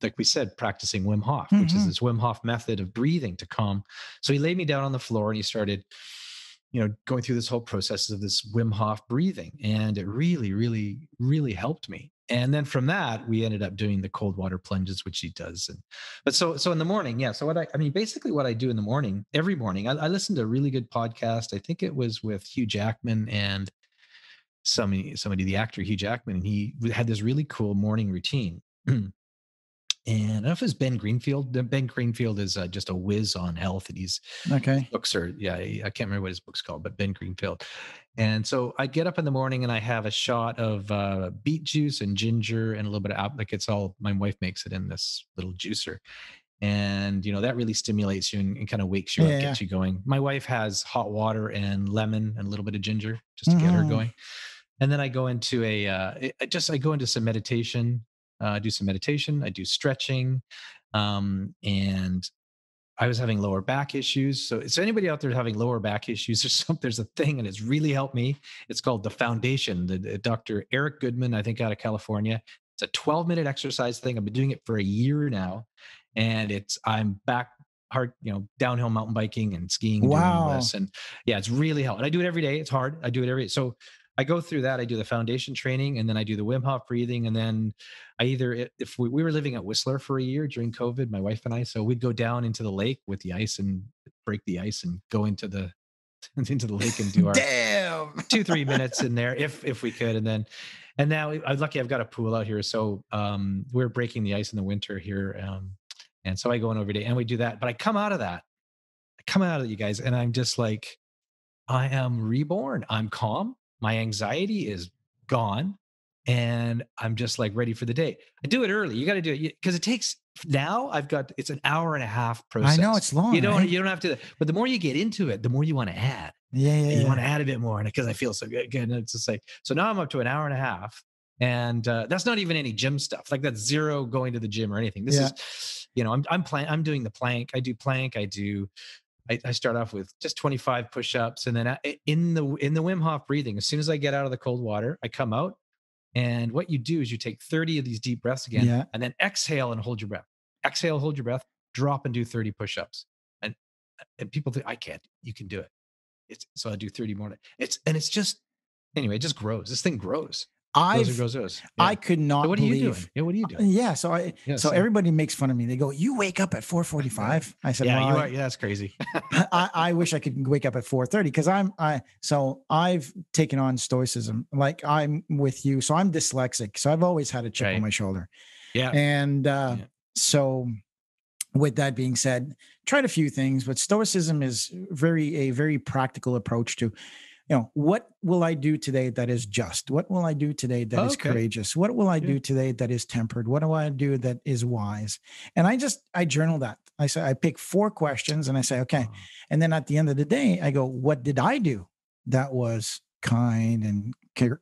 like we said, practicing Wim Hof, which is this Wim Hof method of breathing to calm. So he laid me down on the floor, and he started, going through this whole process of this Wim Hof breathing. And it really, really, really helped me. And then from that, we ended up doing the cold water plunges, which he does. But so in the morning, so basically what I do in the morning, every morning, I listen to a really good podcast. I think it was with Hugh Jackman and somebody, the actor Hugh Jackman, and he had this really cool morning routine. And I don't know if it's Ben Greenfield. Ben Greenfield is just a whiz on health, and books are, I can't remember what his book's called, but Ben Greenfield. And so I get up in the morning, and I have a shot of beet juice and ginger and a little bit of like, it's all, my wife makes it in this little juicer. And, that really stimulates you and kind of wakes you up, gets you going. My wife has hot water and lemon and a little bit of ginger just to get her going. And then I go into I go into some meditation. I do some meditation, I do stretching, and I was having lower back issues. So anybody out there having lower back issues, there's a thing, and it's really helped me. It's called The Foundation. The Dr. Eric Goodman, I think, out of California. It's a 12-minute exercise thing. I've been doing it for a year now, and I'm back hard, downhill mountain biking and skiing and doing all this. And it's really helped. And I do it every day. It's hard. I do it every day. So I go through that. I do the foundation training, and then I do the Wim Hof breathing. And then if we were living at Whistler for a year during COVID, my wife and I, so we'd go down into the lake with the ice and break the ice and go into the lake and do our 2-3 minutes in there if we could. And now I'm lucky, I've got a pool out here. So we're breaking the ice in the winter here. And so I go in every day and we do that. But I come out of that, you guys, and I'm just like, I am reborn. I'm calm. My anxiety is gone, and I'm just like ready for the day. I do it early. You got to do it because it takes. Now it's an hour and a half process. I know it's long. You don't have to. But the more you get into it, the more you want to add. You want to add a bit more, and because I feel so good. And it's just like, so now I'm up to an hour and a half, and that's not even any gym stuff. Like that's zero going to the gym or anything. This is, I'm doing the plank. I do plank. I start off with just 25 push-ups, and then in the Wim Hof breathing, as soon as I get out of the cold water, I come out, and what you do is you take 30 of these deep breaths again, and then exhale and hold your breath. Exhale, hold your breath, drop and do 30 push-ups. And people think, I can't. You can do it. So I do 30 more. It just grows. This thing grows. Goes. I could not what are believe. you doing? Yeah, what are you doing? Yeah, so everybody makes fun of me. They go, "You wake up at 4:45." I said, "Yeah, well, you are. Yeah, that's crazy." I wish I could wake up at 4:30 because I've taken on stoicism. Like I'm with you, so I'm dyslexic, so I've always had a chip on my shoulder. Yeah, and so with that being said, tried a few things, but stoicism is a very practical approach to, what will I do today that is just? What will I do today that is courageous? What will I do today that is tempered? What do I do that is wise? And I journal that. I say, I pick 4 questions and I say, okay. And then at the end of the day, I go, what did I do that was kind and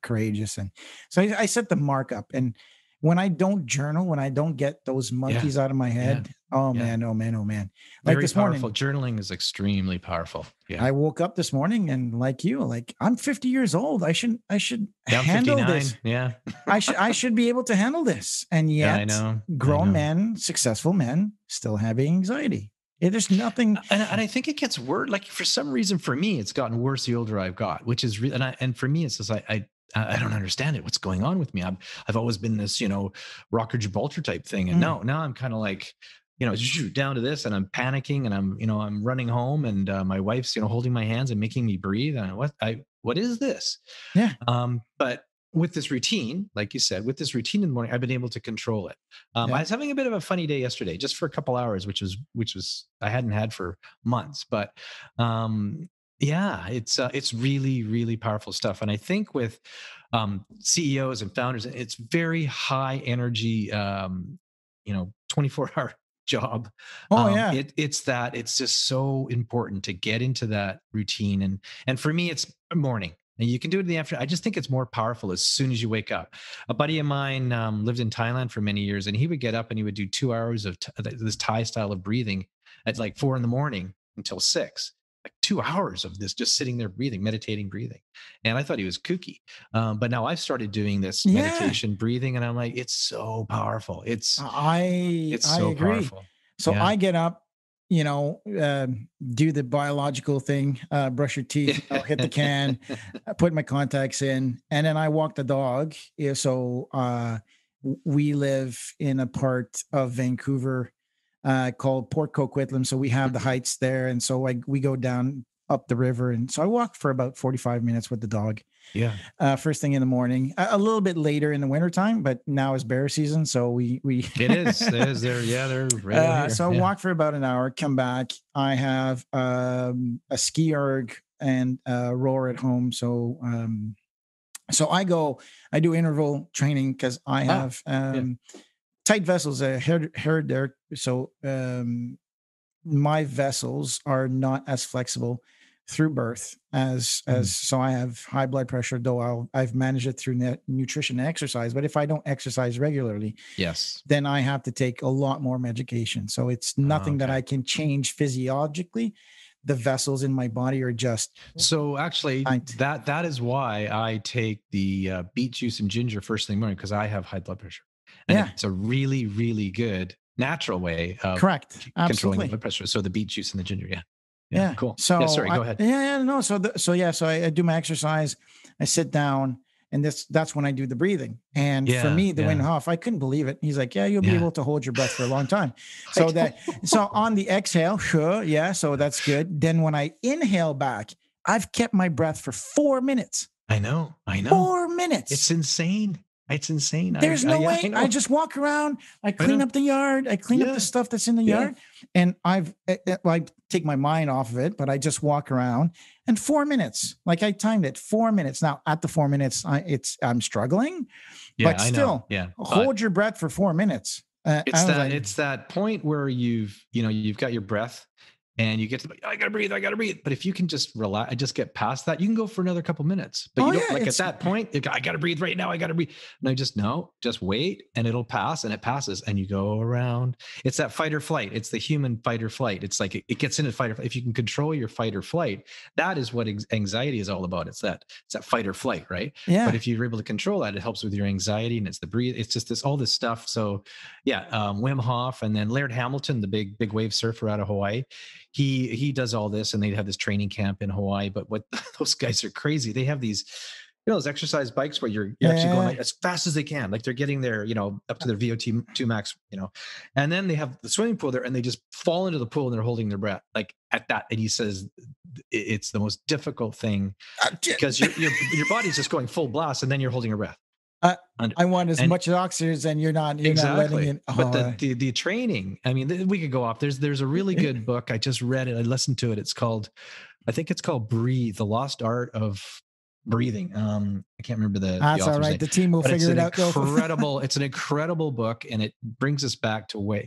courageous? And so I set the mark up. And when I don't journal, when I don't get those monkeys out of my head, man. Like very this powerful. morning, Journaling is extremely powerful. Yeah. I woke up this morning and like I'm 50 years old. I should I'm handle 59. this. Yeah. I should be able to handle this. And yet I know. grown men, successful men still have anxiety. There's nothing. And I think it gets worse. Like for some reason, for me, it's gotten worse the older I've got, which is really, and for me, it's just I don't understand it. What's going on with me? I've always been this, rocker Gibraltar type thing. And now I'm kind of like, down to this, and I'm panicking, and I'm running home, and my wife's, holding my hands and making me breathe. And what is this? Yeah. But with this routine, like you said, with this routine in the morning, I've been able to control it. I was having a bit of a funny day yesterday, just for a couple hours, which was I hadn't had for months, but it's really, really powerful stuff. And I think with CEOs and founders, it's very high energy, 24-hour job. It's just so important to get into that routine. And for me, it's morning. And you can do it in the afternoon. I just think it's more powerful as soon as you wake up. A buddy of mine lived in Thailand for many years, and he would get up and he would do 2 hours of this Thai style of breathing at like 4 a.m. until 6. Like 2 hours of this, just sitting there breathing, meditating, breathing. And I thought he was kooky. But now I've started doing this meditation, breathing, and I'm like, it's so powerful. It's so agree. Powerful. So I get up, do the biological thing, brush your teeth, hit the can, put my contacts in, and then I walk the dog. So we live in a part of Vancouver called Port Coquitlam. So we have the heights there. And so we go down up the river. And so I walk for about 45 minutes with the dog. Yeah. First thing in the morning, a little bit later in the wintertime, but now is bear season. So we it is there. Yeah. They're right so I walk for about an hour, come back. I have a ski erg and a rower at home. So I do interval training because I have tight vessels, heard there. So my vessels are not as flexible through birth as so I have high blood pressure, though I've managed it through nutrition and exercise. But if I don't exercise regularly, then I have to take a lot more medication. So it's nothing that I can change physiologically. The vessels in my body are just so actually that is why I take the beet juice and ginger first thing in the morning, because I have high blood pressure. And it's a really, really good natural way of controlling blood pressure. So the beet juice and the ginger. Yeah. Cool. So sorry, go ahead. No. So I do my exercise, I sit down, and that's when I do the breathing. And for me, the Wim Hof, I couldn't believe it. He's like, you'll be able to hold your breath for a long time. So on the exhale, so that's good. Then when I inhale back, I've kept my breath for 4 minutes. I know. 4 minutes. It's insane. There's no way. I just walk around. I clean up the yard. I clean up the stuff that's in the yard, and I take my mind off of it. But I just walk around, and 4 minutes. Like I timed it, 4 minutes. Now at the 4 minutes, I'm struggling, but still, hold your breath for 4 minutes. It's that point where you've got your breath. And you get to, I gotta breathe. But if you can just relax, just get past that, you can go for another couple minutes. But you don't at that point, I gotta breathe right now. I gotta breathe. No, just wait, and it'll pass, and it passes, and you go around. It's that fight or flight. It's the human fight or flight. It's like it gets into fight or flight. If you can control your fight or flight, that is what anxiety is all about. It's that fight or flight, right? Yeah. But if you're able to control that, it helps with your anxiety, and it's the breathe. It's just all this stuff. So Wim Hof, and then Laird Hamilton, the big wave surfer out of Hawaii. He does all this, and they have this training camp in Hawaii. But what those guys are crazy. They have these those exercise bikes where you're actually going like as fast as they can, like they're getting their, up to their VO2 max, and then they have the swimming pool there and they just fall into the pool and they're holding their breath like at that. And he says it's the most difficult thing because your body's just going full blast and then you're holding your breath. I want as much oxygen, and you're not letting it. But the training, I mean, we could go off. There's a really good book. I just read it. I listened to it. I think it's called Breathe: The Lost Art of Breathing. I can't remember the That's the all right. name. The team will figure it out. It's an incredible book, and it brings us back to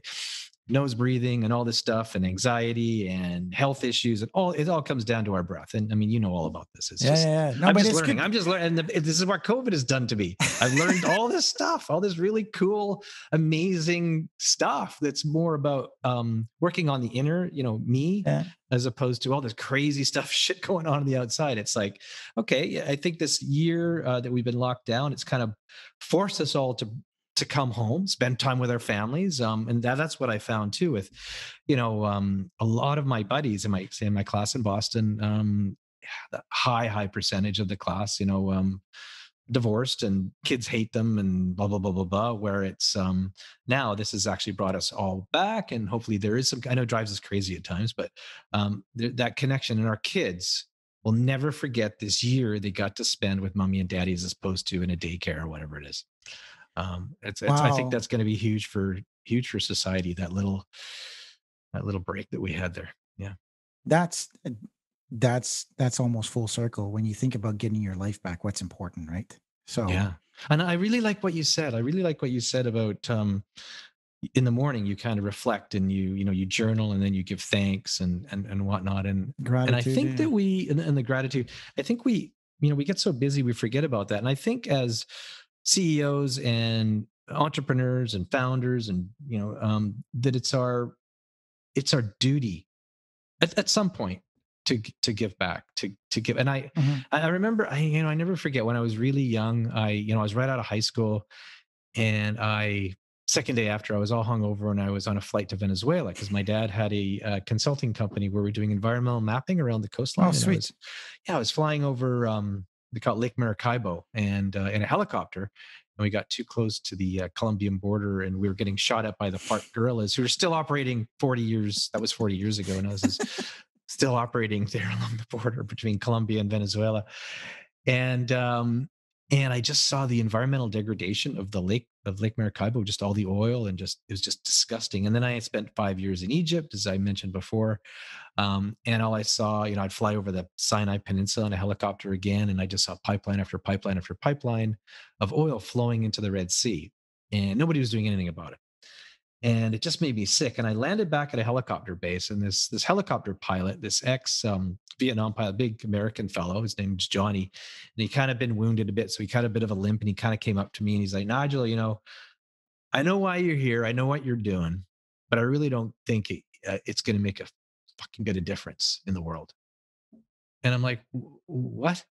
nose breathing and all this stuff, and anxiety and health issues, and it all comes down to our breath. And I mean, all about this. It's No, I'm just learning. I'm just learning. And this is what COVID has done to me. I've learned all this stuff, all this really cool, amazing stuff that's more about working on the inner, me, as opposed to all this crazy shit going on the outside. It's like, okay, I think this year that we've been locked down, it's kind of forced us all to come home, spend time with our families. And that's what I found too with, a lot of my buddies in my class in Boston, the high percentage of the class, divorced and kids hate them and blah, blah, blah, blah, blah, where it's now this has actually brought us all back. And hopefully there is I know it drives us crazy at times, but that connection, and our kids will never forget this year they got to spend with mommy and daddy as opposed to in a daycare or whatever it is. I think that's going to be huge for society. That little break that we had there. Yeah. That's almost full circle when you think about getting your life back. What's important, right? So yeah. And I really like what you said. About in the morning you kind of reflect and you journal and then you give thanks and whatnot and gratitude. And I think that and the gratitude. I think we get so busy we forget about that. And I think as CEOs and entrepreneurs and founders and that it's our duty at some point to give back, to give. And I remember I never forget when I was really young, I was right out of high school, and second day after I was all hungover and I was on a flight to Venezuela because my dad had a consulting company where we're doing environmental mapping around the coastline. Oh, sweet. I was flying over they call it Lake Maracaibo, and in a helicopter, and we got too close to the Colombian border, and we were getting shot at by the FARC guerrillas who were still operating 40 years. That was 40 years ago, and I was still operating there along the border between Colombia and Venezuela, and I just saw the environmental degradation of Lake Maracaibo, just all the oil, and it was just disgusting. And then I spent 5 years in Egypt, as I mentioned before. And all I saw, I'd fly over the Sinai Peninsula in a helicopter again, and I just saw pipeline after pipeline after pipeline of oil flowing into the Red Sea, and nobody was doing anything about it. And it just made me sick. And I landed back at a helicopter base, and this helicopter pilot, this ex Vietnam pilot, big American fellow, his name's Johnny, and he kind of been wounded a bit, so he had a bit of a limp, and he kind of came up to me and he's like, Nigel, I know why you're here, I know what you're doing, but I really don't think it's going to make a fucking bit of difference in the world. And I'm like, what?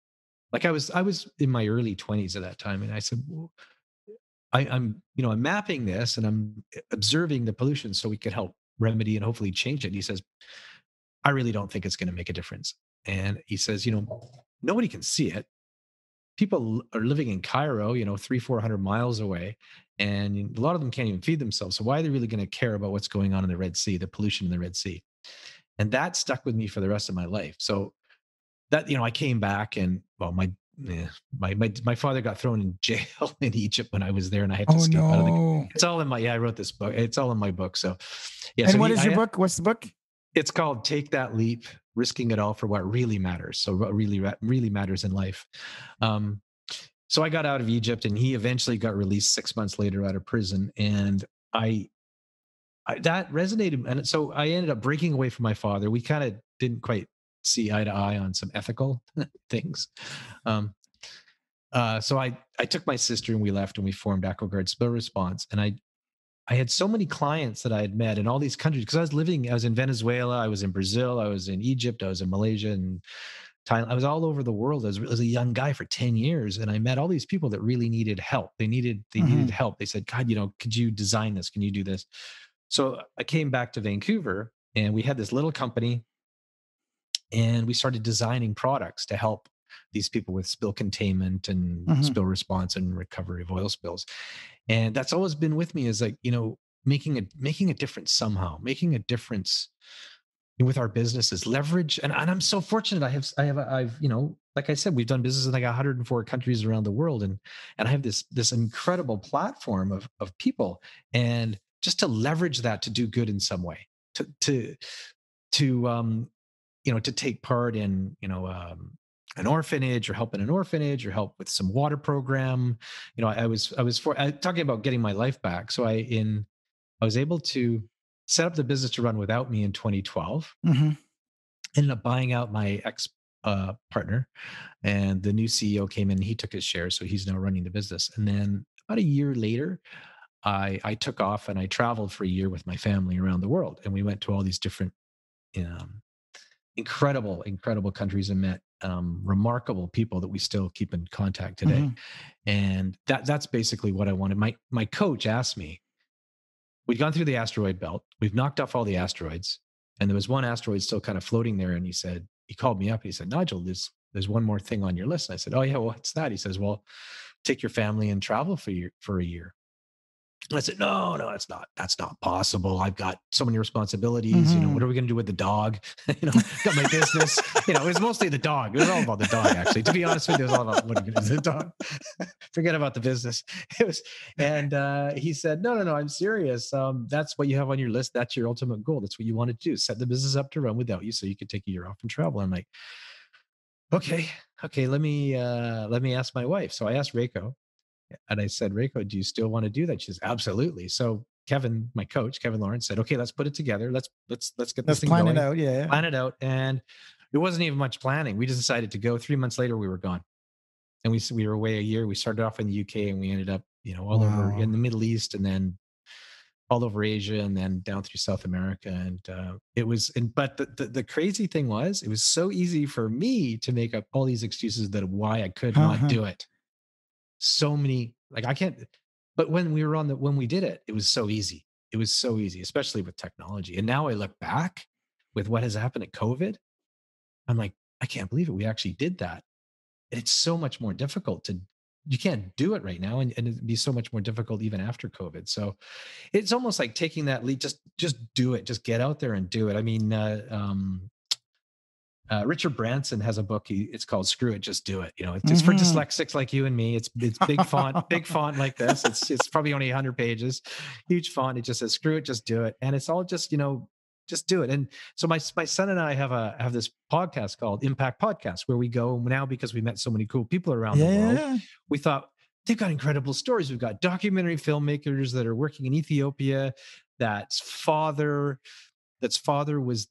Like I was in my early 20s at that time, and I said, I'm mapping this and I'm observing the pollution so we could help remedy and hopefully change it. And he says, I really don't think it's going to make a difference. And he says, nobody can see it. People are living in Cairo, 300-400 miles away, and a lot of them can't even feed themselves. So why are they really going to care about what's going on in the Red Sea, the pollution in the Red Sea? And that stuck with me for the rest of my life. So that, I came back, and my father got thrown in jail in Egypt when I was there, and I had to escape out of the. It's all in my. I wrote this book. It's all in my book. So, yeah. And so what is your book? What's the book? It's called "Take That Leap: Risking It All for What Really Matters." So, what really matters in life. So I got out of Egypt, and he eventually got released 6 months later out of prison, and I that resonated, and so I ended up breaking away from my father. We kind of didn't quite see eye to eye on some ethical things. So I took my sister and we left, and we formed Aquaguard Spill Response. And I had so many clients that I had met in all these countries, because I was in Venezuela, I was in Brazil, I was in Egypt, I was in Malaysia and Thailand. I was all over the world as a young guy for 10 years. And I met all these people that really needed help. They needed help. They said, God, could you design this? Can you do this? So I came back to Vancouver, and we had this little company, and we started designing products to help these people with spill containment and spill response and recovery of oil spills. And that's always been with me, is like, making a difference somehow, making a difference with our businesses, leverage. And I'm so fortunate. I've, like I said, we've done business in like 104 countries around the world. And I have this incredible platform of people, and just to leverage that to do good in some way, to take part in, an orphanage, or help in an orphanage, or help with some water program. I was talking about getting my life back. So I was able to set up the business to run without me in 2012. Ended up buying out my ex partner, and the new CEO came in. He took his share, so he's now running the business. And then about a year later, I took off and I traveled for a year with my family around the world, and we went to all these different incredible countries, and met remarkable people that we still keep in contact today. And that's basically what I wanted. My coach asked me, we'd gone through the asteroid belt, we've knocked off all the asteroids, and there was one asteroid still kind of floating there. And he called me up. He said, "Nigel, there's one more thing on your list." And I said, "Oh yeah, well, what's that?" He says, "Well, take your family and travel for a year." And I said, no, that's not possible. I've got so many responsibilities. What are we going to do with the dog? Got my business. It was mostly the dog. It was all about the dog, actually. To be honest with you, it was all about what are we going to do with the dog. Forget about the business. And he said, no, I'm serious. That's what you have on your list. That's your ultimate goal. That's what you want to do. Set the business up to run without you, so you could take a year off and travel. I'm like, okay. Let me ask my wife. So I asked Reiko. And I said, "Reiko, do you still want to do that?" She says, "Absolutely." So Kevin, my coach, Kevin Lawrence, said, "Okay, let's put it together. Let's get this thing going. Plan it out. Yeah. Plan it out." And it wasn't even much planning. We just decided to go. 3 months later, we were gone. And we were away a year. We started off in the UK, and we ended up, all over in the Middle East, and then all over Asia, and then down through South America. And but the crazy thing was, it was so easy for me to make up all these excuses that why I could not do it. So many, like, I can't, but when we did it, it was so easy. It was so easy, especially with technology. And now I look back with what has happened at COVID. I'm like, I can't believe it. We actually did that. And it's so much more difficult you can't do it right now. And it'd be so much more difficult even after COVID. So it's almost like taking that lead, just do it, just get out there and do it. I mean, Richard Branson has a book. It's called "Screw It, Just Do It." It's for dyslexics like you and me. It's big font like this. It's probably only 100 pages, huge font. It just says "Screw it, just do it," and it's all just just do it. And so my son and I have this podcast called Impact Podcast, where we go now, because we met so many cool people around the world. We thought, they've got incredible stories. We've got documentary filmmakers that are working in Ethiopia. That's father was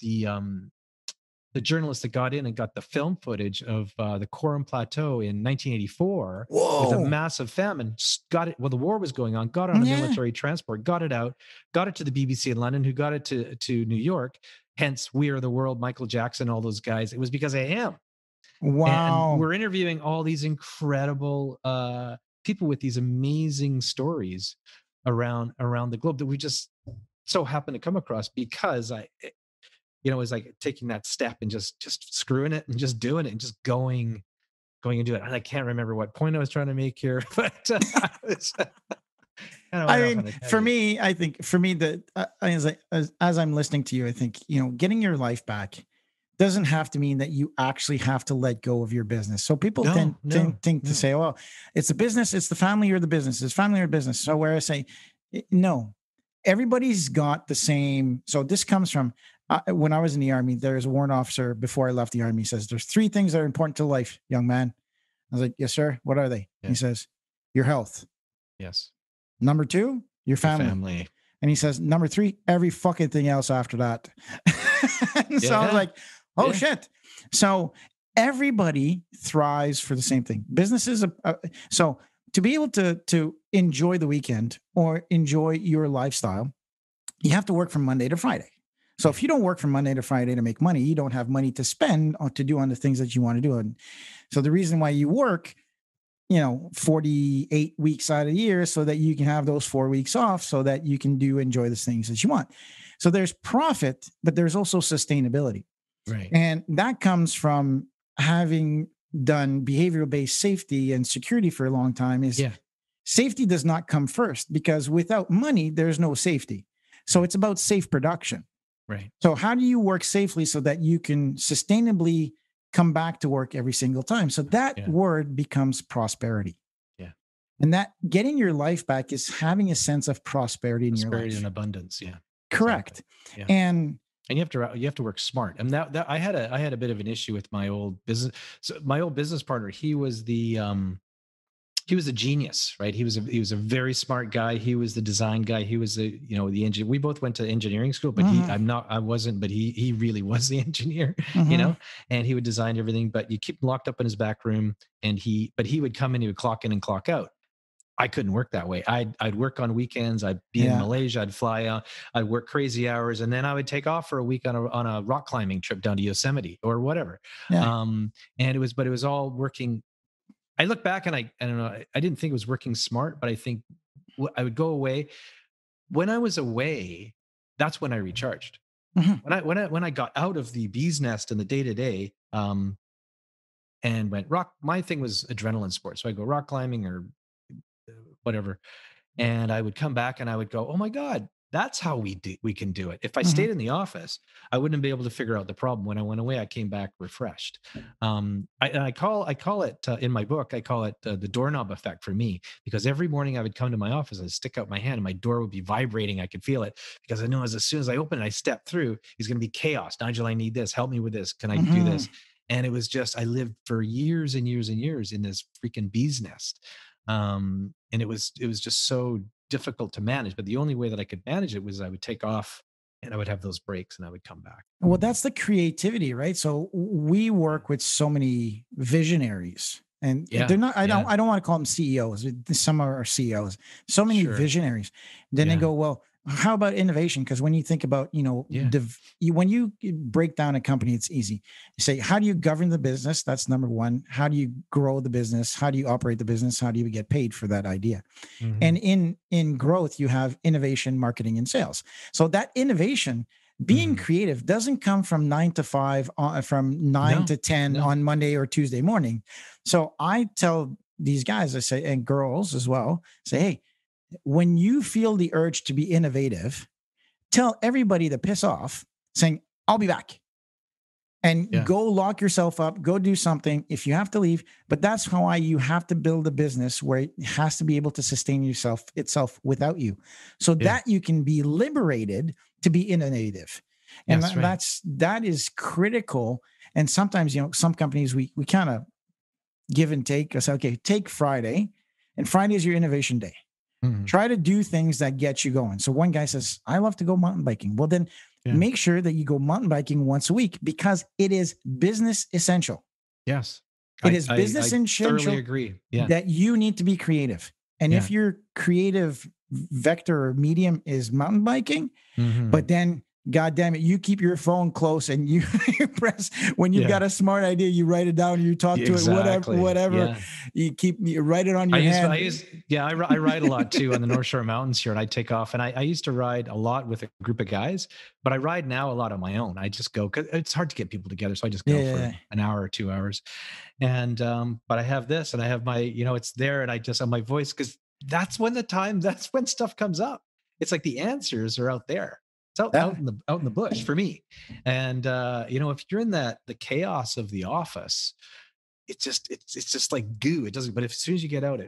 the journalist that got in and got the film footage of the Korum Plateau in 1984 with a massive famine. Got it. Well, the war was going on. Got it on a military transport. Got it out. Got it to the BBC in London, who got it to New York. Hence, We Are the World, Michael Jackson, all those guys. It was because of him. Wow. And we're interviewing all these incredible people with these amazing stories around the globe that we just so happen to come across, because it's like taking that step and just screwing it and just doing it and just going and do it. And I can't remember what point I was trying to make here, but for me, that as I'm listening to you, I think, getting your life back doesn't have to mean that you actually have to let go of your business. So people tend to say, well, it's the business, it's the family or the business, it's family or business. So where I say, no, everybody's got the same. So this comes from, when I was in the Army, there's a warrant officer before I left the Army. He says, "There's 3 things that are important to life, young man." I was like, "Yes, sir. What are they?" Yeah. He says, "Your health." Yes. Number 2, your family. And he says, number 3, every fucking thing else after that. So I was like, oh shit. So everybody thrives for the same thing. Businesses. So to be able to enjoy the weekend or enjoy your lifestyle, you have to work from Monday to Friday. So if you don't work from Monday to Friday to make money, you don't have money to spend or to do on the things that you want to do. And so the reason why you work, 48 weeks out of the year, so that you can have those 4 weeks off, so that you can enjoy the things that you want. So there's profit, but there's also sustainability. Right. And that comes from having done behavioral-based safety and security for a long time is safety does not come first, because without money, there's no safety. So it's about safe production. Right. So how do you work safely so that you can sustainably come back to work every single time? So that word becomes prosperity. Yeah. And that getting your life back is having a sense of prosperity in your life. Prosperity and abundance. Yeah. Correct. Exactly. Yeah. And you have to work smart. And that I had a bit of an issue with my old business. So my old business partner, he was a genius, right? He was a very smart guy. He was the design guy. He was the engineer. We both went to engineering school, but I wasn't, but he really was the engineer, and he would design everything, but you keep him locked up in his back room, but he would come in, he would clock in and clock out. I couldn't work that way. I'd work on weekends. I'd be in Malaysia. I'd fly out. I'd work crazy hours, and then I would take off for a week on a rock climbing trip down to Yosemite or whatever. Yeah. And it was all working. I look back and I don't know. I didn't think it was working smart, but I think I would go away. When I was away, that's when I recharged. When I got out of the bee's nest and the day to day, and went rock. My thing was adrenaline sports, so I go rock climbing or whatever, and I would come back and I would go, oh my God, that's how we can do it. If I stayed in the office, I wouldn't be able to figure out the problem. When I went away, I came back refreshed. I call it in my book, I call it the doorknob effect for me, because every morning I would come to my office, I'd stick out my hand and my door would be vibrating. I could feel it, because I know as soon as I open it, I step through, it's going to be chaos. Nigel, I need this. Help me with this. Can I do this? And it was just, I lived for years and years and years in this freaking bee's nest. And it was just so difficult to manage, but the only way that I could manage it was I would take off and I would have those breaks and I would come back. Well, that's the creativity, right? So we work with so many visionaries, and they're not, I don't want to call them CEOs. Some are CEOs, so many visionaries. Then they go, well, how about innovation? Because when you think about, when you break down a company, it's easy. You say, how do you govern the business? That's number one. How do you grow the business? How do you operate the business? How do you get paid for that idea? And in growth, you have innovation, marketing, and sales. So that innovation, being creative, doesn't come from 9 to 5, from 9 to 10 on Monday or Tuesday morning. So I tell these guys, I say, and girls as well, say, hey, when you feel the urge to be innovative, tell everybody to piss off, saying, I'll be back. And go lock yourself up, go do something if you have to leave. But that's how you have to build a business where it has to be able to sustain itself without you, so that you can be liberated to be innovative. And that is critical. And sometimes, some companies, we kind of give and take. I say, okay, take Friday, and Friday is your innovation day. Try to do things that get you going. So one guy says, I love to go mountain biking. Well, then make sure that you go mountain biking once a week, because it is business essential. Yes. It is business essential. Totally agree. That you need to be creative. And if your creative vector or medium is mountain biking, but then, God damn it, you keep your phone close and you press, when you've got a smart idea, you write it down, you talk to it, whatever. You write it on your hand. I ride a lot too on the North Shore Mountains here, and I take off, and I used to ride a lot with a group of guys, but I ride now a lot on my own. I just go, cause it's hard to get people together. So I just go for an hour or 2 hours. And, but I have this, and I have my, it's there, and I just have my voice, cause that's when stuff comes up. It's like the answers are out there. It's out in the bush for me. And if you're in the chaos of the office, it's just like goo. It doesn't. But as soon as you get out,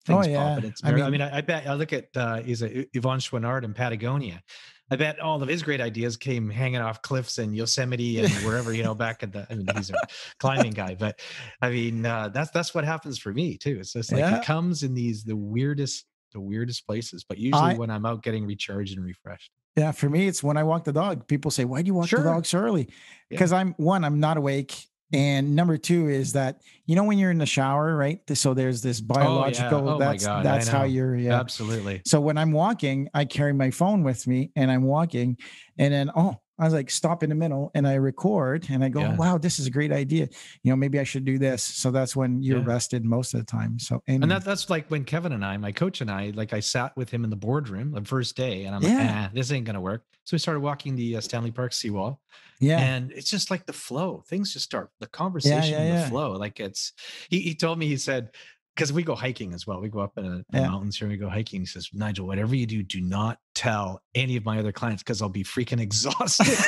things pop. And I bet I look at Yvon Chouinard in Patagonia. I bet all of his great ideas came hanging off cliffs in Yosemite and wherever, back at he's a climbing guy. But that's what happens for me too. It's just like it comes in the weirdest places, but usually when I'm out getting recharged and refreshed. Yeah, for me, it's when I walk the dog. People say, why do you walk the dog so early? Because I'm not awake. And number two is that, when you're in the shower, right? So there's this biological, that's how you're, absolutely. So when I'm walking, I carry my phone with me and I'm walking, and then, I was like, stop in the middle and I record and I go, Yeah. wow, this is a great idea. Maybe I should do this. So that's when you're rested most of the time. So, and that's like when Kevin and I, my coach and I, like I sat with him in the boardroom the first day and I'm like, this ain't going to work. So we started walking the Stanley Park seawall. Yeah. And it's just like the flow. Things just start, the conversation and the flow. Like he told me, he said, because we go hiking as well. We go up in the mountains here and we go hiking. He says, Nigel, whatever you do not tell any of my other clients because I'll be freaking exhausted.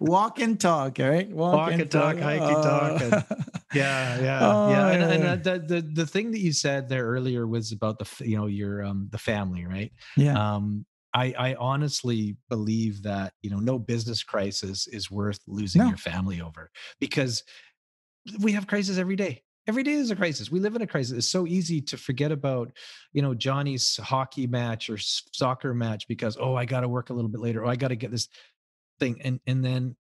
Walk and talk, all right? Walk and talk, hike and talk. And And the thing that you said there earlier was about the family, right? Yeah. I honestly believe that, no business crisis is worth losing your family over, because we have crises every day. Every day is a crisis. We live in a crisis. It's so easy to forget about, Johnny's hockey match or soccer match because, I got to work a little bit later. I got to get this thing. And then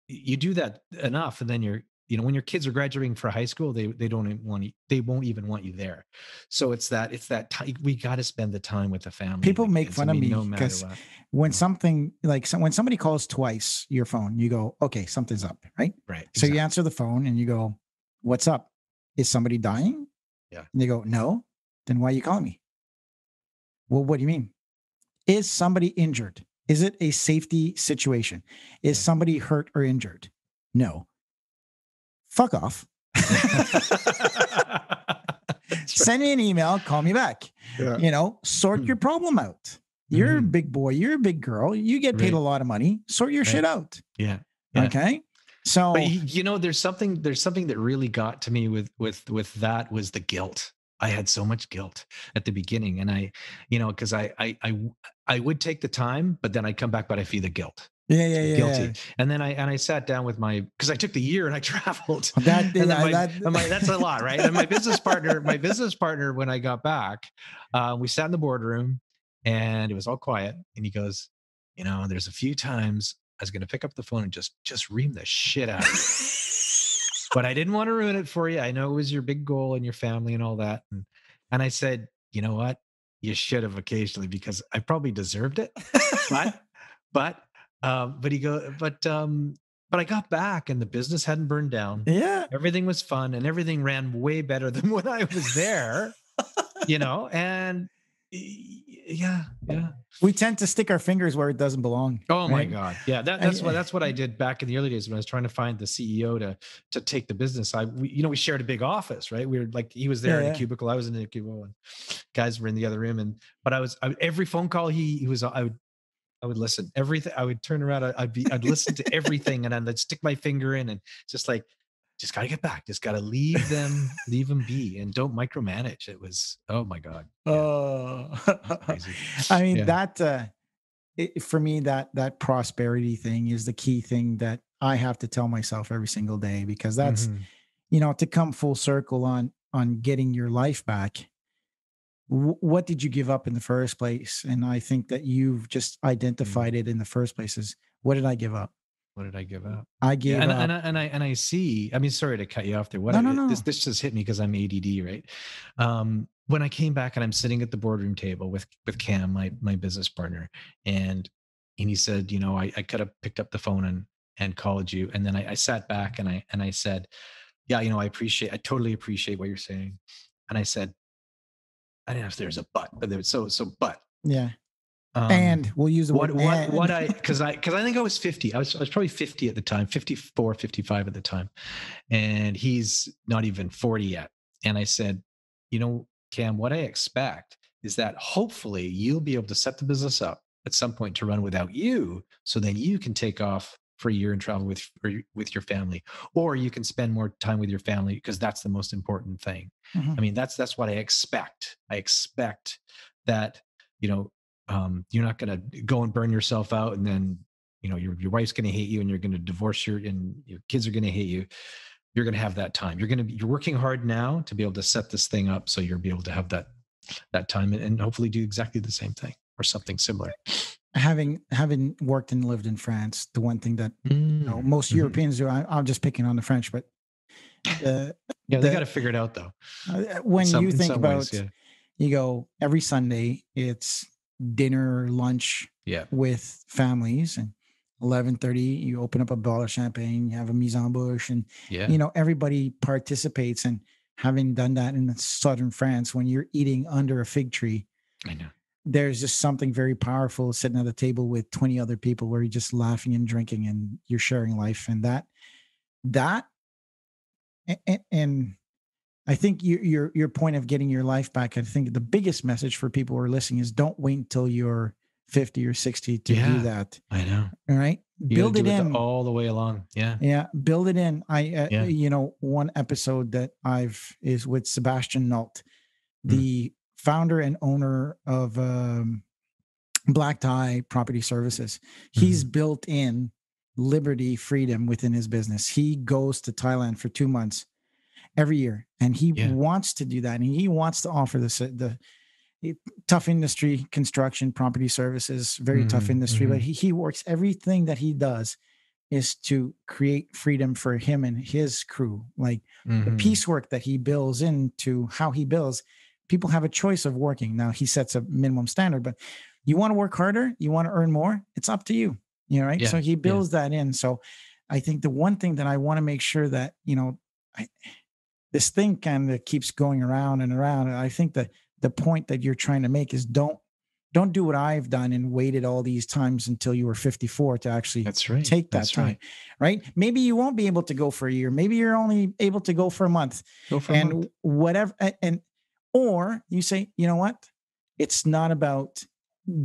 you do that enough. And then when your kids are graduating for high school, they won't even want you there. So it's that time. We got to spend the time with the family. People make fun of me because when something when somebody calls twice your phone, you go, okay, something's up, right? Right. So you answer the phone and you go, what's up? Is somebody dying? Yeah. And they go, no. Then why are you calling me? Well, what do you mean? Is somebody injured? Is it a safety situation? Is somebody hurt or injured? No. Fuck off. Send me an email, call me back. Yeah. Sort your problem out. You're a big boy, you're a big girl, you get paid a lot of money. Sort your shit out. Yeah. Okay. So, but there's something that really got to me with that was the guilt. I had so much guilt at the beginning, and I because I would take the time, but then I'd come back, but I feel the guilt. Yeah. Guilty. And then I sat down with because I took the year and I traveled. That's a lot, right? And my business partner, when I got back, we sat in the boardroom and it was all quiet. And he goes, there's a few times I was going to pick up the phone and just ream the shit out of you. But I didn't want to ruin it for you. I know it was your big goal and your family and all that. And I said, you know what? You should have occasionally, because I probably deserved it. But I got back and the business hadn't burned down. Yeah. Everything was fun and everything ran way better than when I was there, and yeah. We tend to stick our fingers where it doesn't belong. Oh my God. Yeah. That's what I did back in the early days when I was trying to find the CEO to take the business. We shared a big office, right? We were like, he was there in a cubicle. I was in a cubicle and guys were in the other room. But every phone call I would listen. Everything. I would turn around. I'd listen to everything, and I'd stick my finger in, and just got to get back. Just got to leave them be, and don't micromanage. It was, oh my God. Crazy. I mean, that for me, that prosperity thing is the key thing that I have to tell myself every single day, because that's, to come full circle on getting your life back. What did you give up in the first place? And I think that you've just identified it in the first place is, what did I give up? What did I give up? I gave up. And I see, I mean, sorry to cut you off there. No. This just hit me because I'm ADD, right? When I came back and I'm sitting at the boardroom table with Cam, my business partner, and he said, I could have picked up the phone and called you. And then I sat back and I said, yeah, I totally appreciate what you're saying. And I said, I don't know if there's a but there was but. Yeah. And we'll use the word because I think I was 50. I was probably 50 at the time, 54, 55 at the time. And he's not even 40 yet. And I said, Cam, what I expect is that hopefully you'll be able to set the business up at some point to run without you. So then you can take off for a year and travel with your family, or you can spend more time with your family, because that's the most important thing. I mean, that's what I expect. I expect that, you're not going to go and burn yourself out. And then, your wife's going to hate you and you're going to divorce and your kids are going to hate you. You're going to have that time. You're working hard now to be able to set this thing up. So you'll be able to have that time and hopefully do exactly the same thing or something similar. Having worked and lived in France, the one thing that most Europeans do, I'm just picking on the French, but they got to figure it out though. When you think about, you go every Sunday, it's dinner, lunch, Yeah. with families, and 11:30 you open up a bottle of champagne, you have a mise en bouche, and Yeah. everybody participates. And having done that in southern France, when you're eating under a fig tree, I know. there's just something very powerful sitting at a table with 20 other people where you're just laughing and drinking and you're sharing life. And and I think your point of getting your life back, I think the biggest message for people who are listening is don't wait until you're 50 or 60 to do that. I know. All right. Build it in all the way along. Yeah. Yeah. Build it in. One episode that is with Sebastian Nault, the founder and owner of Black Tie Property Services. He's built in liberty, freedom within his business. He goes to Thailand for 2 months every year, and he wants to do that. And he wants to offer the tough industry, construction, property services, very tough industry. But he works, everything that he does is to create freedom for him and his crew. Like the piecework that he builds into how he builds, people have a choice of working. Now he sets a minimum standard, but you want to work harder, you want to earn more, it's up to you. Right. Yeah. So he builds that in. So I think the one thing that I want to make sure that, this thing kind of keeps going around and around. And I think that the point that you're trying to make is don't do what I've done and waited all these times until you were 54 to actually take that time. Right. Maybe you won't be able to go for a year. Maybe you're only able to go for a month. Whatever. Or you say, you know what? It's not about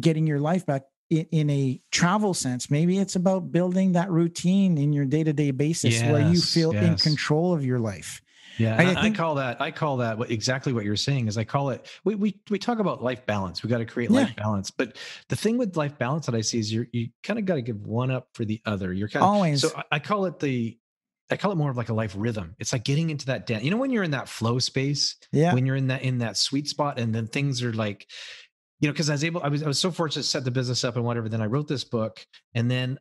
getting your life back in a travel sense. Maybe it's about building that routine in your day-to-day basis where you feel in control of your life. Yeah. I call that exactly what you're saying is I call it, we talk about life balance. We got to create life balance. But the thing with life balance that I see is you kind of got to give one up for the other. You're kind of always. So I call it more of like a life rhythm. It's like getting into that dance. When you're in that flow space, when you're in that sweet spot, and then things are like, because I was so fortunate to set the business up and whatever. Then I wrote this book, and then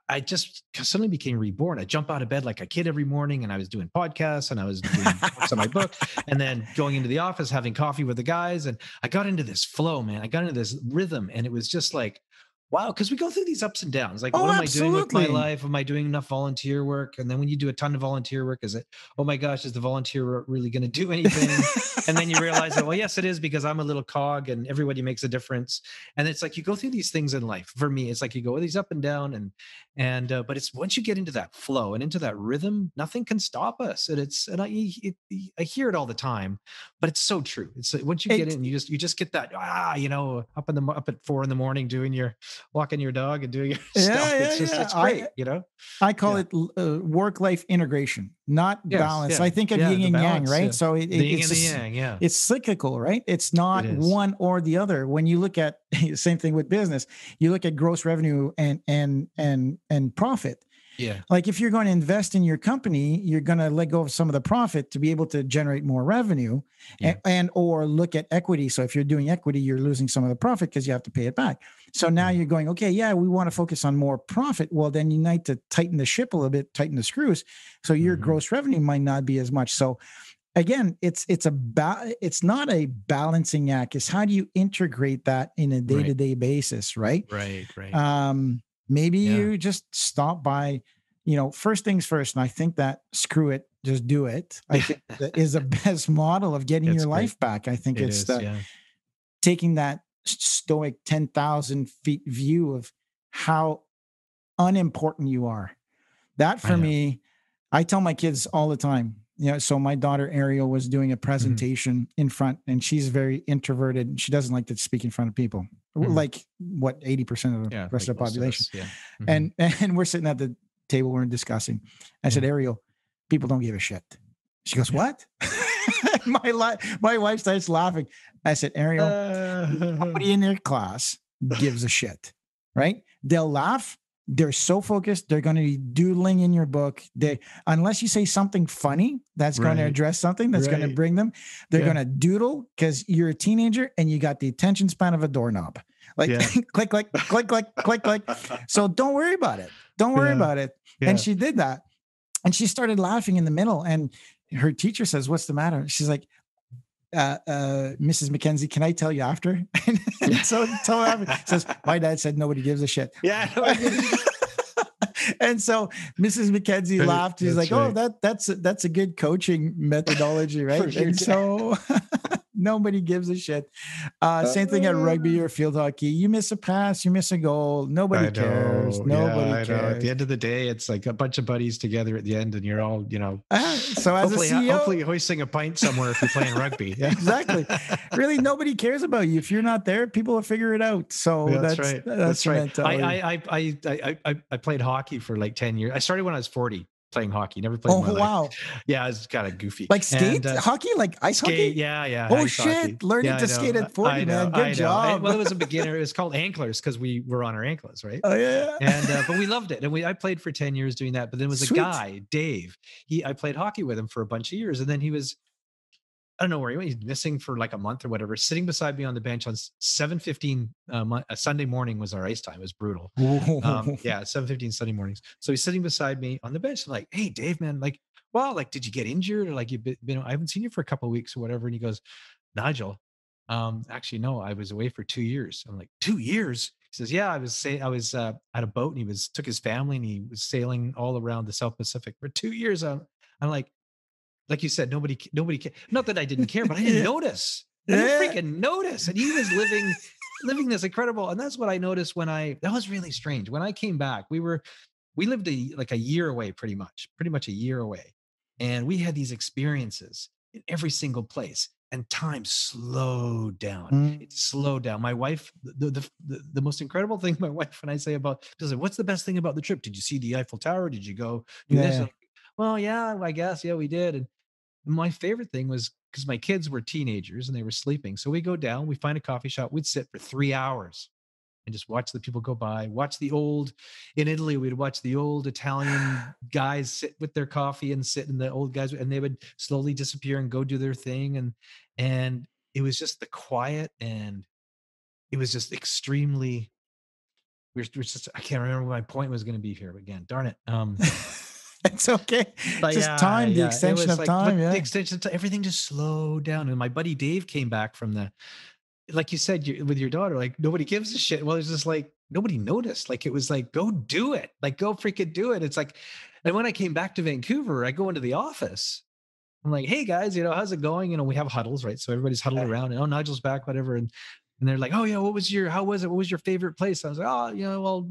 I just suddenly became reborn. I jump out of bed like a kid every morning, and I was doing podcasts, and I was doing books on my book, and then going into the office, having coffee with the guys. And I got into this flow, man. I got into this rhythm, and it was just like, wow. Cause we go through these ups and downs. Like, what am I doing with my life? Am I doing enough volunteer work? And then when you do a ton of volunteer work, is it, oh my gosh, is the volunteer work really going to do anything? And then you realize that, well, yes, it is, because I'm a little cog and everybody makes a difference. And it's like, you go through these things in life. For me, it's like you go these up and down, but it's once you get into that flow and into that rhythm, nothing can stop us. And I hear it all the time, but it's so true. It's like, once you get in, you just get that, up at 4 a.m, walking your dog and doing your stuff. It's great. I call it work-life integration, not balance. I think of yin and yang, right? Yeah. So it's the yang, it's cyclical, right? It's not one or the other. When you look at same thing with business, you look at gross revenue and profit. Yeah. Like if you're going to invest in your company, you're going to let go of some of the profit to be able to generate more revenue or look at equity. So if you're doing equity, you're losing some of the profit because you have to pay it back. So now you're going, okay, we want to focus on more profit. Well, then you need to tighten the ship a little bit, tighten the screws. So your gross revenue might not be as much. So again, it's not a balancing act. It's how do you integrate that in a day-to-day basis, right? Right. Maybe you just stop by, first things first. And I think that screw it, just do it. I think that is the best model of getting your life back. I think it's taking that stoic 10,000 feet view of how unimportant you are. That for me, I tell my kids all the time, so my daughter Ariel was doing a presentation in front, and she's very introverted, and she doesn't like to speak in front of people, like 80% of the rest of the population. And we're sitting at the table, we're discussing. I said, Ariel, people don't give a shit. She goes, what? My wife starts laughing. I said, Ariel, nobody in their class gives a shit, right? They'll laugh. They're so focused. They're going to be doodling in your book. Unless you say something funny that's going to address something that's going to bring them, they're going to doodle because you're a teenager and you got the attention span of a doorknob. Like click, click, click, click, click, click. So don't worry about it. Don't worry about it. Yeah. And she did that. And she started laughing in the middle. And her teacher says, what's the matter? She's like, Mrs. McKenzie, can I tell you after? And so tell her after. Says, my dad said nobody gives a shit. Yeah. And so Mrs. McKenzie laughed. She's like, right. "Oh, that's a good coaching methodology, right?" And so nobody gives a shit. Same thing at rugby or field hockey. You miss a pass, you miss a goal. Nobody cares. Nobody cares. At the end of the day, it's like a bunch of buddies together at the end, and you're all, so as hopefully, a CEO, hopefully hoisting a pint somewhere if you're playing rugby. Yeah. Exactly. Really, nobody cares about you. If you're not there, people will figure it out. So that's right. That's right. I played hockey for like 10 years. I started when I was 40 playing hockey. Never played. Oh, wow. Yeah, I was kind of goofy. Like skate hockey, like ice hockey. Yeah. Oh shit! Hockey. Learning to skate at 40, man. Good job. Well, it was a beginner. It was called anklers because we were on our anklers, right? Oh yeah. And but we loved it, and I played for 10 years doing that. But then there was a guy, Dave. I played hockey with him for a bunch of years, and then he was, I don't know where he went. He's missing for like a month or whatever. Sitting beside me on the bench on 7:15 a Sunday morning was our ice time. It was brutal. 7:15 Sunday mornings. So he's sitting beside me on the bench. I'm like, "Hey, Dave, man, did you get injured or like you've been? I haven't seen you for a couple of weeks or whatever." And he goes, "Nigel, actually, no, I was away for 2 years." I'm like, 2 years? He says, "Yeah, I was at a boat and he took his family and he was sailing all around the South Pacific for 2 years." I'm like you said, nobody cared. Not that I didn't care, but I didn't notice. I didn't freaking notice. And he was living this incredible. And that's what I noticed that was really strange. When I came back, we lived a year away, pretty much a year away. And we had these experiences in every single place. And time slowed down. It slowed down. My wife, the most incredible thing my wife and I say about, what's the best thing about the trip? Did you see the Eiffel Tower? Did you go do this? Yeah. Well, yeah, I guess. Yeah, we did. And my favorite thing was because my kids were teenagers and they were sleeping. So we go down, we find a coffee shop, we'd sit for 3 hours and just watch the people go by, in Italy, we'd watch the old Italian guys sit with their coffee and sit in the old guys, and they would slowly disappear and go do their thing. And it was just the quiet, and it was just extremely, I can't remember what my point was going to be here, but again, darn it. It's okay. Just time, the extension of time. Yeah. The extension of time, everything just slowed down. And my buddy Dave came back from like you said, with your daughter, like nobody gives a shit. Well, it's just like nobody noticed. Like it was like, go do it. Like go freaking do it. It's like, and when I came back to Vancouver, I go into the office. I'm like, hey guys, how's it going? We have huddles, right? So everybody's huddled around and Nigel's back, whatever. And they're like, oh yeah, how was it? What was your favorite place? I was like, well,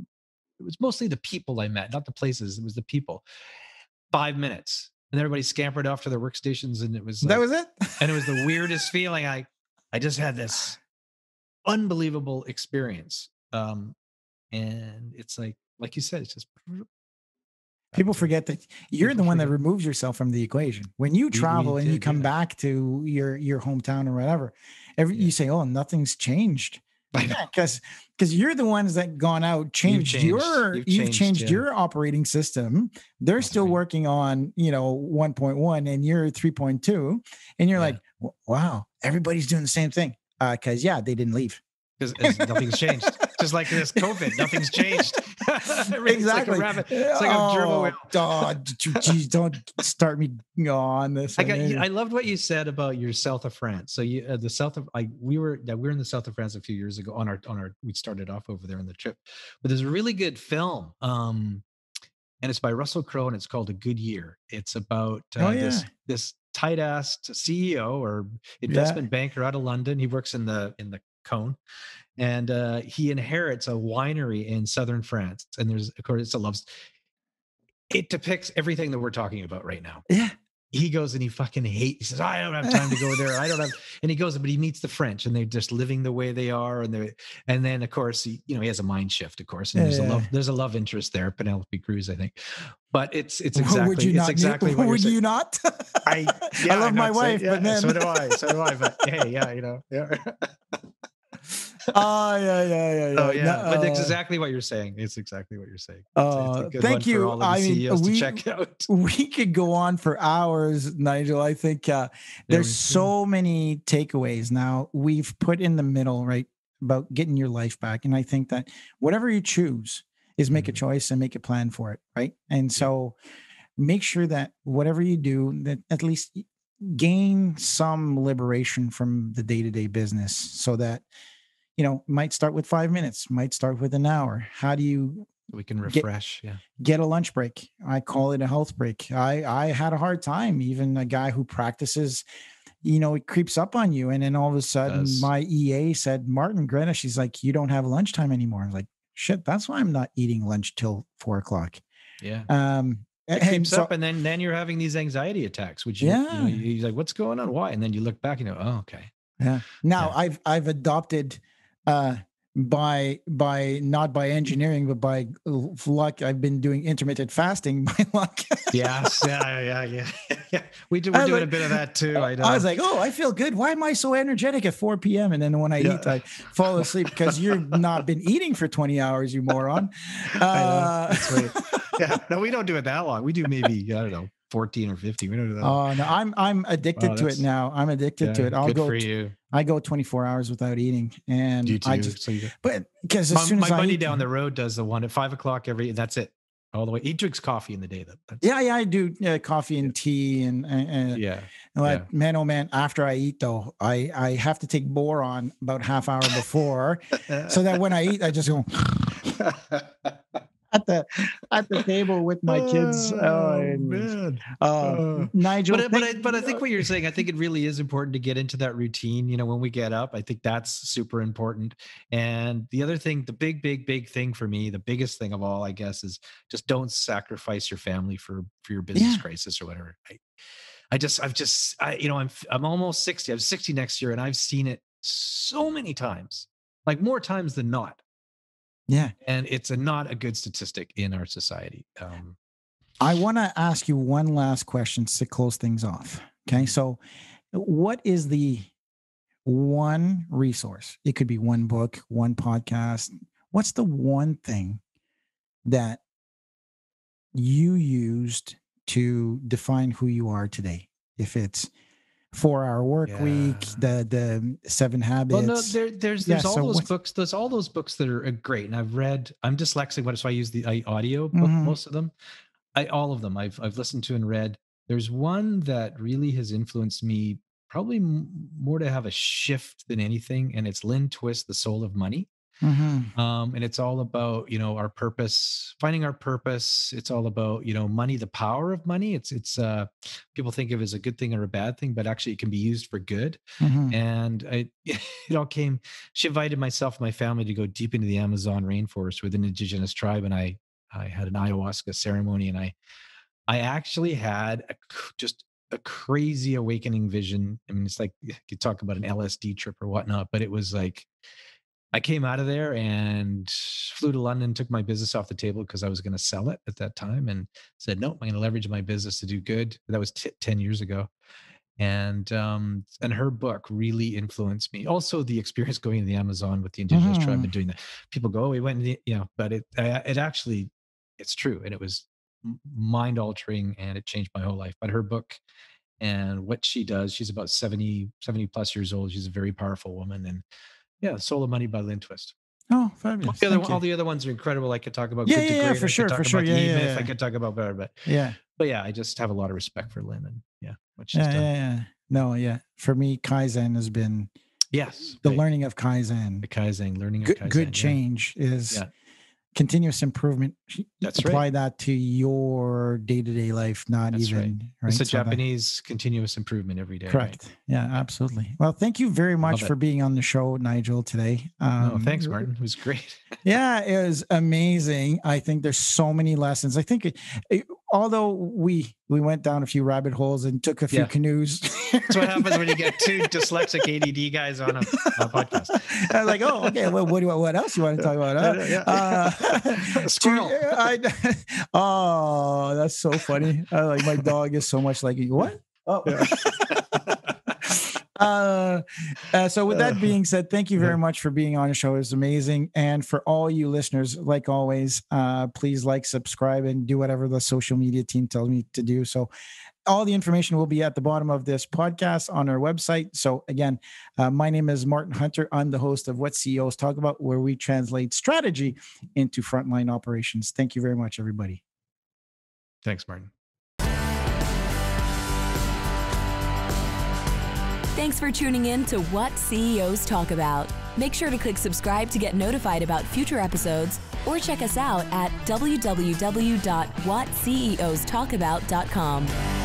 it was mostly the people I met, not the places. It was the people. 5 minutes, and everybody scampered off to their workstations, and it was that was it. And it was the weirdest feeling. I just had this unbelievable experience, and it's like you said, it's just people forget that you're the one that removes yourself from the equation when you travel and you come back to your hometown or whatever. You say, "Oh, nothing's changed." Because you're the ones that gone out, you've changed your operating system. They're still working on 1.1 and you're 3.2, and you're like, wow, everybody's doing the same thing. Because they didn't leave. Because nothing's changed. Just like this COVID, nothing's changed. Exactly. Like a rabbit. It's like a gerbil whale. Geez, don't start me on this. I loved what you said about your south of France. So the south of we were in the south of France a few years ago on our we started off over there on the trip. But there's a really good film, and it's by Russell Crowe, and it's called A Good Year. It's about this tight-ass CEO or investment banker out of London. He works in the Cone, and he inherits a winery in southern France, and there's, of course, it depicts everything that we're talking about right now. He goes and he says, I don't have time to go there. And he goes, but he meets the French, and they're just living the way they are. And then of course he has a mind shift, of course. And there's a love interest there, Penelope Cruz, I think. But it's exactly what would you not? I love my wife, but man. So do I. But hey, yeah. But it's exactly what you're saying. It's exactly what you're saying. Thank you. For all of the CEOs to check out. We could go on for hours, Nigel. I think there's so many takeaways now we've put in the middle, right, about getting your life back. And I think that whatever you choose is make a choice and make a plan for it, right? And so make sure that whatever you do, that at least gain some liberation from the day-to-day business so that, might start with 5 minutes, might start with an hour. How do you We can refresh. get a lunch break? I call it a health break. I had a hard time. Even a guy who practices, it creeps up on you. And then all of a sudden my EA said, Martin Greta, she's like, you don't have lunchtime anymore. I was like, shit, that's why I'm not eating lunch till 4:00. Yeah. It creeps up, and then you're having these anxiety attacks, which you're like, what's going on? Why? And then you look back and you go, oh, okay. Yeah. Now I've adopted, by not by engineering, but by luck, I've been doing intermittent fasting by luck. Yes. Yeah. We're doing a bit of that too. I know. I was like, oh, I feel good. Why am I so energetic at 4 p.m.? And then when I eat, I fall asleep because you've not been eating for 20 hours, you moron. I know. That's right. Yeah. No, we don't do it that long. We do maybe, I don't know, 14 or 15. We don't do that. Oh no, I'm addicted to it now. I'm addicted to it. Good for you. I go 24 hours without eating, and you do. But because as soon as my buddy down the road does the one at 5:00 that's it, all the way. He drinks coffee in the day. I do coffee and tea and man, oh man, after I eat though, I have to take boron about half hour before, so that when I eat, I just go at the table with my kids. Oh man. Nigel, but I think what you're saying, I think it really is important to get into that routine. When we get up, I think that's super important. And the other thing, the big thing for me, the biggest thing of all, I guess, is just don't sacrifice your family for your business crisis or whatever. I'm almost 60. I'm 60 next year, and I've seen it so many times, like more times than not. Yeah. And it's not a good statistic in our society. I want to ask you one last question to close things off. Okay. So what is the one resource? It could be one book, one podcast. What's the one thing that you used to define who you are today? If it's 4-hour work week, the 7 habits. Well, no, there's all those books. There's all those books that are great, and I'm dyslexic, so I use the audio book. Most of them, all of them, I've listened to and read. There's one that really has influenced me, probably more to have a shift than anything, and it's Lynn Twist, The Soul of Money. And it's all about, our purpose, finding our purpose. It's all about, money, the power of money. It's people think of it as a good thing or a bad thing, but actually it can be used for good. And it all came, she invited myself and my family to go deep into the Amazon rainforest with an indigenous tribe. And I had an ayahuasca ceremony, and I actually had just a crazy awakening vision. I mean, it's like, you could talk about an LSD trip or whatnot, but it was like, I came out of there and flew to London, took my business off the table because I was going to sell it at that time, and said, nope, I'm going to leverage my business to do good. That was 10 years ago. And her book really influenced me. Also the experience going to the Amazon with the indigenous tribe and doing that. People go, oh, we went, but it actually, it's true. And it was mind altering, and it changed my whole life. But her book and what she does, she's about 70 plus years old. She's a very powerful woman. And Soul of Money by Lynn Twist. Oh, fabulous. All the other ones are incredible. I could talk about for sure. I could talk about better, but yeah. But I just have a lot of respect for Lynn, and what she's done. No, for me, Kaizen has been learning of Kaizen. The Kaizen, learning of Kaizen. Good change is continuous improvement. Apply that to your day-to-day life, not right. It's a Japanese continuous improvement every day. Correct. Right? Yeah, absolutely. Well, thank you very much for being on the show, Nigel, today. Thanks, Martin. It was great. It was amazing. I think there's so many lessons. I think although we went down a few rabbit holes and took a few canoes. That's what happens when you get two dyslexic ADD guys on a podcast. I was like, oh, okay. Well, what else you want to talk about? Squirrel. Oh, that's so funny. Like my dog is so much like you. What? Oh. So with that being said, thank you very much for being on the show. It was amazing. And for all you listeners, like always, please like, subscribe, and do whatever the social media team tells me to do. So all the information will be at the bottom of this podcast on our website. So again, my name is Martin Hunter. I'm the host of What CEOs Talk About, where we translate strategy into frontline operations. Thank you very much, everybody. Thanks, Martin. Thanks for tuning in to What CEOs Talk About. Make sure to click subscribe to get notified about future episodes, or check us out at www.whatceostalkabout.com.